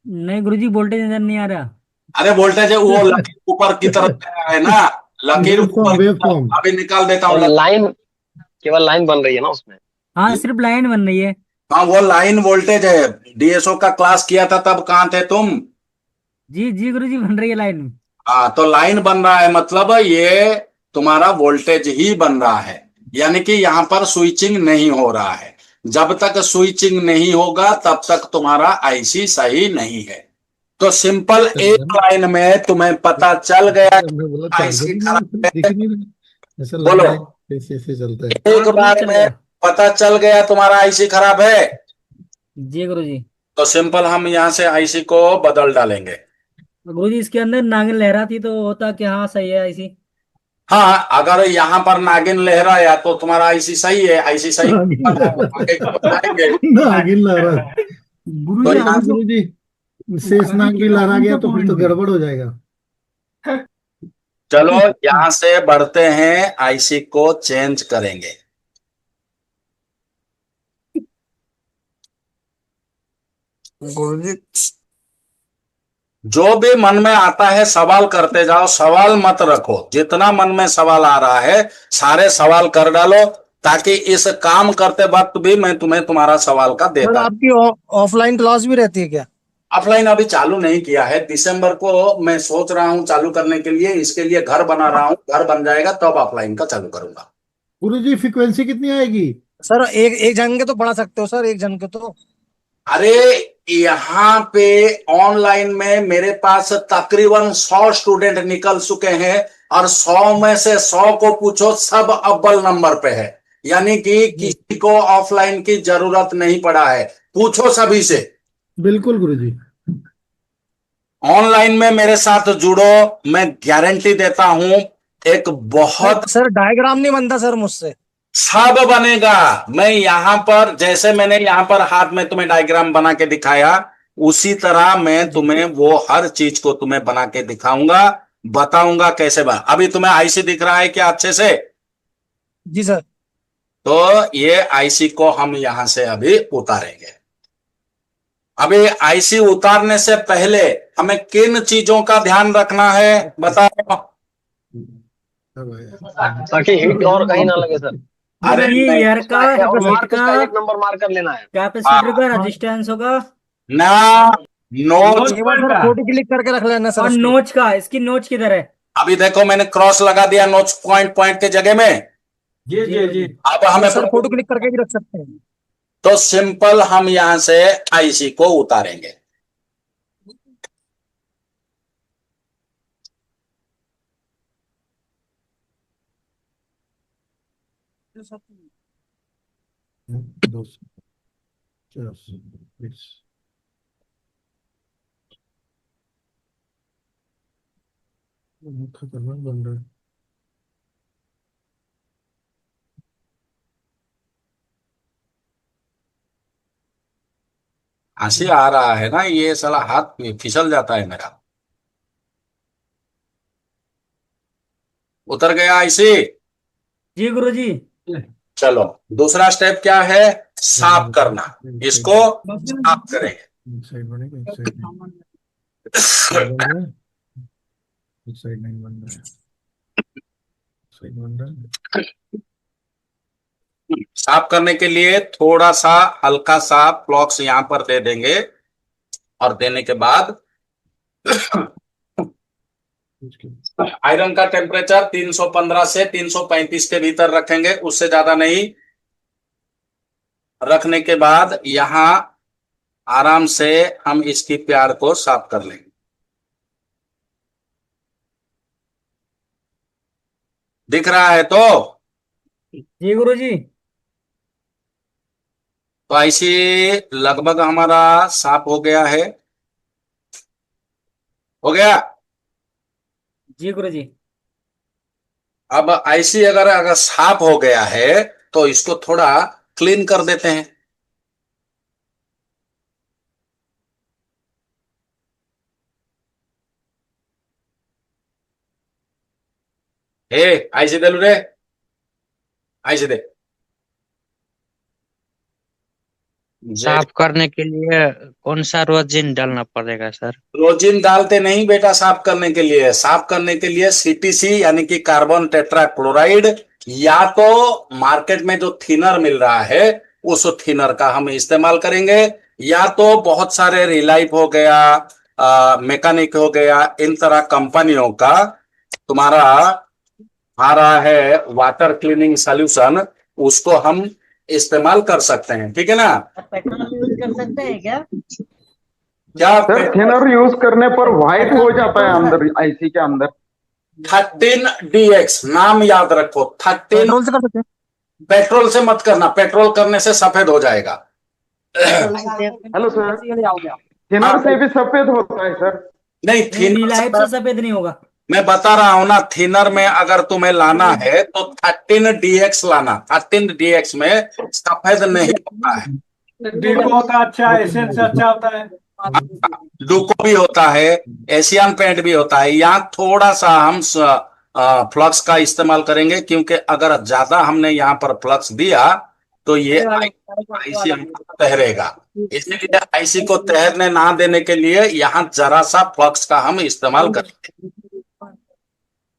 G: नहीं गुरुजी वोल्टेज नजर नहीं आ रहा।
A: अरे वोल्टेज है वो लकीर ऊपर की तरफ जा रहा है ना, लकीर ऊपर। अभी निकाल देता हूँ।
M: लाइन, केवल लाइन बन रही है ना उसमें।
G: हाँ सिर्फ लाइन बन रही है।
A: हाँ वो लाइन वोल्टेज है। डीएसओ का क्लास किया था तब कहाँ थे तुम?
G: जी जी गुरुजी बन रही है लाइन।
A: हाँ तो लाइन बन रहा है मतलब ये तुम्हारा वोल्टेज ही बन रहा है, यानी कि यहाँ पर स्विचिंग नहीं हो रहा है। जब तक स्विचिंग नहीं होगा तब तक तुम्हारा आईसी सही नहीं है। तो सिंपल एक लाइन में तुम्हें पता चल गया आईसी खराब है। बोलो, एक बार में पता चल गया तुम्हारा आईसी खराब है?
G: जी गुरुजी।
A: तो सिंपल हम यहाँ से आईसी को बदल डालेंगे।
G: गुरुजी इसके अंदर नागिन लहरा थी तो होता कि हाँ सही है आईसी।
A: हाँ अगर यहाँ पर नागिन लहराया तो तुम्हारा आईसी सही है, आईसी सही
N: नागिन लहरा। गुरुजी शेष नागिन लहरा गया तो फिर तो गड़बड़ हो जाएगा।
A: चलो यहाँ से बढ़ते हैं, आईसी को चेंज करेंगे।
E: गुरुजी
A: जो भी मन में आता है सवाल करते जाओ, सवाल मत रखो। जितना मन में सवाल आ रहा है सारे सवाल कर डालो, ताकि इस काम करते वक्त भी मैं तुम्हें तुम्हारा सवाल का देता।
O: आपकी ऑफलाइन क्लास भी रहती है क्या?
A: ऑफलाइन अभी चालू नहीं किया है, दिसंबर को मैं सोच रहा हूँ चालू करने के लिए। इसके लिए घर बना रहा हूँ, घर बन जाएगा तब ऑफलाइन का चालू करूंगा।
N: गुरुजी फ्रीक्वेंसी कितनी आएगी?
O: सर एक जन के तो पढ़ा सकते हो सर, एक जन के तो।
A: अरे यहाँ पे ऑनलाइन में मेरे पास तकरीबन 100 स्टूडेंट निकल चुके हैं, और 100 में से 100 को पूछो सब अव्वल नंबर पे है। यानी कि किसी को ऑफलाइन की जरूरत नहीं पड़ा है, पूछो सभी से।
N: बिल्कुल गुरुजी।
A: ऑनलाइन में मेरे साथ जुड़ो, मैं गारंटी देता हूं एक बहुत।
O: सर डायग्राम नहीं बनता सर मुझसे।
A: सब बनेगा। मैं यहाँ पर जैसे मैंने यहाँ पर हाथ में तुम्हें डायग्राम बना के दिखाया, उसी तरह मैं तुम्हें वो हर चीज को तुम्हें बना के दिखाऊंगा। बताऊंगा कैसे बना। अभी तुम्हें आईसी दिख रहा है क्या अच्छे से?
O: जी सर।
A: तो ये आईसी को हम यहां से अभी उतारेंगे। अभी आईसी उतारने से पहले हमें किन चीजों का ध्यान रखना है बताओ?
M: ताकि हीट और कहीं ना लगे सर।
A: अरे
G: ये
A: नहीं,
G: एयर का
M: और
G: हीट
M: मार्क
G: का
M: उसका एक नंबर मार्क कर लेना है।
G: कैपेसिटर का रेजिस्टेंस होगा
A: ना नोच
O: एक बार सर फोटो क्लिक करके रख लेना सर
G: और
O: उसकी।
G: नोच का, इसकी नोच किधर है?
A: अभी देखो मैंने क्रॉस लगा दिया नोच पॉइंट के जगह में।
O: जी जी जी।
A: अब हमें
O: सर फोटो क्लिक करके भी रख सकते हैं।
A: तो सिंपल हम यहां से आईसी को उतारेंगे।
N: खतरनाक बन रहा है।
A: हंसी आ रहा है ना, ये साला हाथ फिसल जाता है मेरा। उतर गया आईसी।
G: जी गुरुजी।
A: चलो दूसरा स्टेप क्या है? साफ करना। इसको साफ करेंगे।
N: एक साइड बनेगा, एक साइड नहीं बन रहा है। एक साइड नहीं बन रहा है, साइड बन रहा है।
A: साफ करने के लिए थोड़ा सा हल्का सा फ्लॉक्स यहां पर दे देंगे और देने के बाद आयरन का टेम्परेचर 315 से 335 के भीतर रखेंगे, उससे ज्यादा नहीं। रखने के बाद यहां आराम से हम इसकी प्यार को साफ कर लेंगे। दिख रहा है तो?
G: जी गुरुजी।
A: तो ऐसे लगभग हमारा साफ हो गया है। हो गया?
G: जी गुरुजी।
A: अब आईसी अगर अगर साफ हो गया है तो इसको थोड़ा क्लीन कर देते हैं। ए आईसी दे रे, आईसी दे।
P: साफ करने के लिए कौन सा रोजिन डालना पड़ेगा सर?
A: रोजिन डालते नहीं बेटा साफ करने के लिए। साफ करने के लिए सीटीसी यानी कि कार्बन टेट्रा क्लोराइड, या तो मार्केट में जो थिनर मिल रहा है उस थिनर का हम इस्तेमाल करेंगे, या तो बहुत सारे रिलाइफ हो गया, मैकेनिक हो गया, इन तरह कंपनियों का तुम्हारा आ रहा है वाटर क्लीनिंग सॉल्यूशन, उसको हम इस्तेमाल कर सकते हैं। ठीक है ना?
K: पेट्रोल यूज कर सकते हैं क्या?
A: क्या
H: सर थिनर यूज करने पर व्हाइट हो जाता है अंदर आईसी के अंदर।
A: 13DX नाम याद रखो। 13
O: पेट्रोल से कर सकते हैं।
A: पेट्रोल से मत करना, पेट्रोल करने से सफेद हो जाएगा।
H: हेलो सर, थिनर से भी सफेद होता है सर?
A: नहीं, थिनर
G: रिलायंस से सफेद नहीं होगा।
A: मैं बता रहा हूं ना, थिनर में अगर तुम्हें लाना है तो 13DX लाना। 13DX में सफेद नहीं होता है।
Q: डीको का अच्छा है, एसेंस अच्छा होता है,
A: डुको भी होता है, एशियन पेंट भी होता है। यहाँ थोड़ा सा हम फ्लक्स का इस्तेमाल करेंगे, क्योंकि अगर ज्यादा हमने यहाँ पर फ्लक्स दिया तो ये आईसी हमको तैरेगा। इसलिए आईसी को तैरने ना देने के लिए यहाँ जरा सा फ्लक्स का हम इस्तेमाल करेंगे।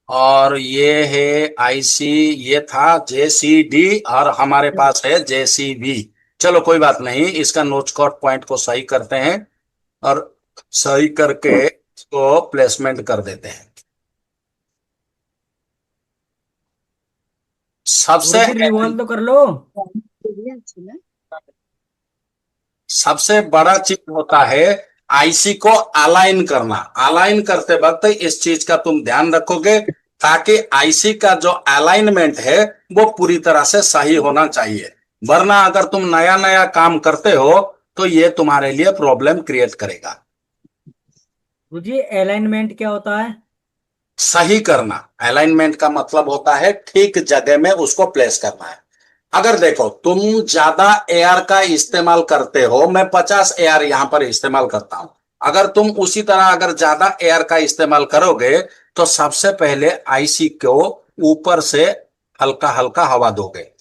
A: और ये है आईसी, ये था जेसीडी और हमारे पास है जेसीबी। चलो कोई बात नहीं, इसका नोच कॉट पॉइंट को सही करते हैं और सही करके इसको प्लेसमेंट कर देते हैं। सबसे
G: रिवॉल्व तो कर लो।
A: सबसे बड़ा चीज होता है आईसी को अलाइन करना। अलाइन करते वक्त इस चीज का तुम ध्यान रखोगे ताकि आईसी का जो अलाइनमेंट है वो पूरी तरह से सही होना चाहिए, वरना अगर तुम नया नया काम करते हो तो ये तुम्हारे लिए प्रॉब्लम क्रिएट करेगा।
G: गुरुजी अलाइनमेंट क्या होता है?
A: सही करना। अलाइनमेंट का मतलब होता है ठीक जगह में उसको प्लेस करना है। अगर देखो तुम ज्यादा एयर का इस्तेमाल करते हो, मैं 50 एयर यहां पर इस्तेमाल करता हूं, अगर तुम उसी तरह अगर ज्यादा एयर का इस्तेमाल करोगे तो सबसे पहले आईसी को ऊपर से हल्का हल्का हवा दोगे,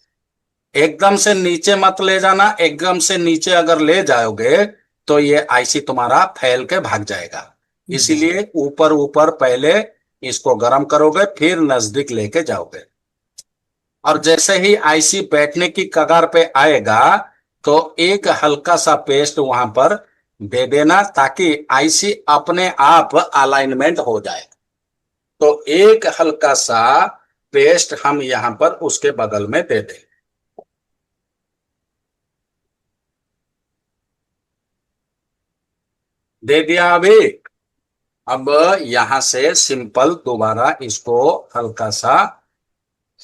A: एकदम से नीचे मत ले जाना। एकदम से नीचे अगर ले जाओगे तो ये आईसी तुम्हारा फैल के भाग जाएगा। इसीलिए ऊपर ऊपर पहले इसको गर्म करोगे, फिर नजदीक लेके जाओगे। और जैसे ही आईसी बैठने की कगार पे आएगा तो एक हल्का सा पेस्ट वहां पर दे देना, ताकि आईसी अपने आप अलाइनमेंट हो जाए। तो एक हल्का सा पेस्ट हम यहां पर उसके बगल में दे दें। दे दिया अभी। अब यहां से सिंपल दोबारा इसको हल्का सा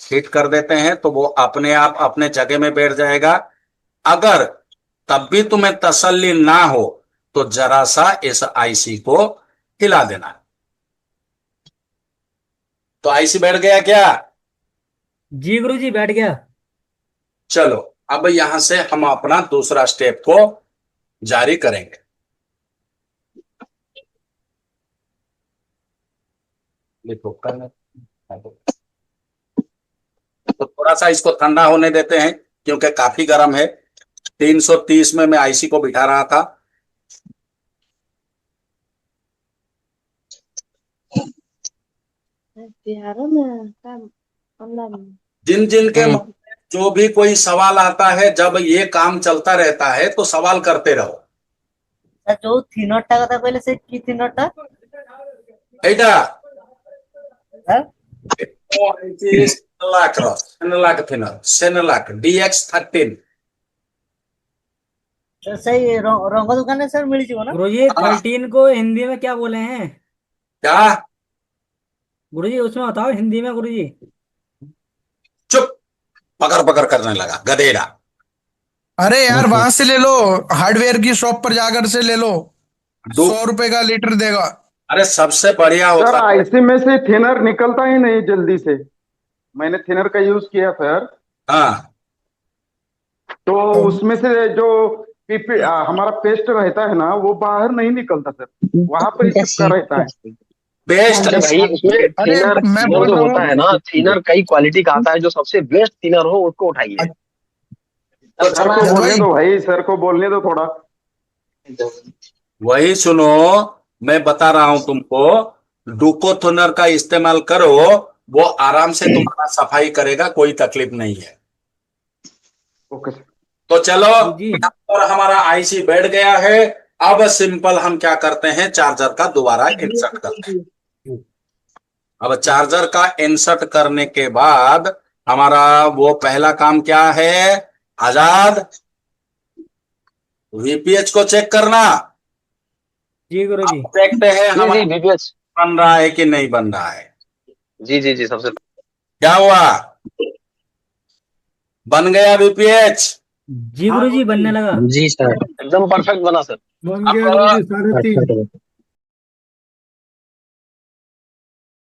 A: हिट कर देते हैं तो वो अपने आप अपने जगह में बैठ जाएगा। अगर तब भी तुम्हें तसल्ली ना हो तो जरा सा इस आईसी को हिला देना। तो आईसी बैठ गया क्या?
G: जी गुरुजी बैठ गया।
A: चलो अब यहां से हम अपना दूसरा स्टेप को जारी करेंगे। तो थोड़ा सा इसको ठंडा होने देते हैं क्योंकि काफी गर्म है। 330 में मैं आईसी को बिठा रहा था। जिन जिन के मन में जो भी कोई सवाल आता है, जब ये काम चलता रहता है तो सवाल करते रहो।
K: जो থিনরটা কথা কইলে সে কি থিনরটা
A: এইটা सेनलाक थिनर, सेनलाक DX13।
K: सही रंग दुकान सर मिल जीव ना
G: गुरुजी 13 को हिंदी में क्या बोले हैं?
A: क्या
G: गुरुजी उसमें बताओ हिंदी में। गुरुजी
A: चुप, पकड़ पकड़ करने लगा गधेड़ा।
E: अरे यार वहां से ले लो, हार्डवेयर की शॉप पर जाकर से ले लो, 100 रुपए का लीटर देगा।
A: अरे सबसे बढ़िया
H: सर
A: होता है।
H: आईसी में से थिनर निकलता ही नहीं जल्दी से। मैंने थिनर का यूज किया सर।
A: हाँ
H: तो उसमें से जो हमारा पेस्ट रहता है ना वो बाहर नहीं निकलता सर, वहां पर ही चिपका रहता है
A: पेस्ट।
M: भाई उसमें थिनर जो होता है ना, थिनर कई क्वालिटी का आता है। जो सबसे बेस्ट थिनर हो उसको उठाइए।
H: सर को बोलने दो भाई, सर को बोलने दो थोड़ा।
A: वही सुनो, मैं बता रहा हूं तुमको, डुको थिनर का इस्तेमाल करो, वो आराम से तुम्हारा सफाई करेगा, कोई तकलीफ नहीं है।
H: ओके।
A: तो चलो और हमारा आईसी बैठ गया है। अब सिंपल हम क्या करते हैं, चार्जर का दोबारा इंसर्ट करते हैं। अब चार्जर का इंसर्ट करने के बाद हमारा वो पहला काम क्या है, आजाद वीपीएच को चेक करना।
G: जी गुरुजी।
A: देखते हैं हमारा
M: वीपीएच
A: बन रहा है कि नहीं बन रहा है।
M: जी जी जी। सबसे
A: क्या हुआ, बन गया वीपीएच?
G: जी गुरुजी बनने लगा।
P: जी सर
M: एकदम परफेक्ट बना सर।
B: बन गया गुरुजी 3.5।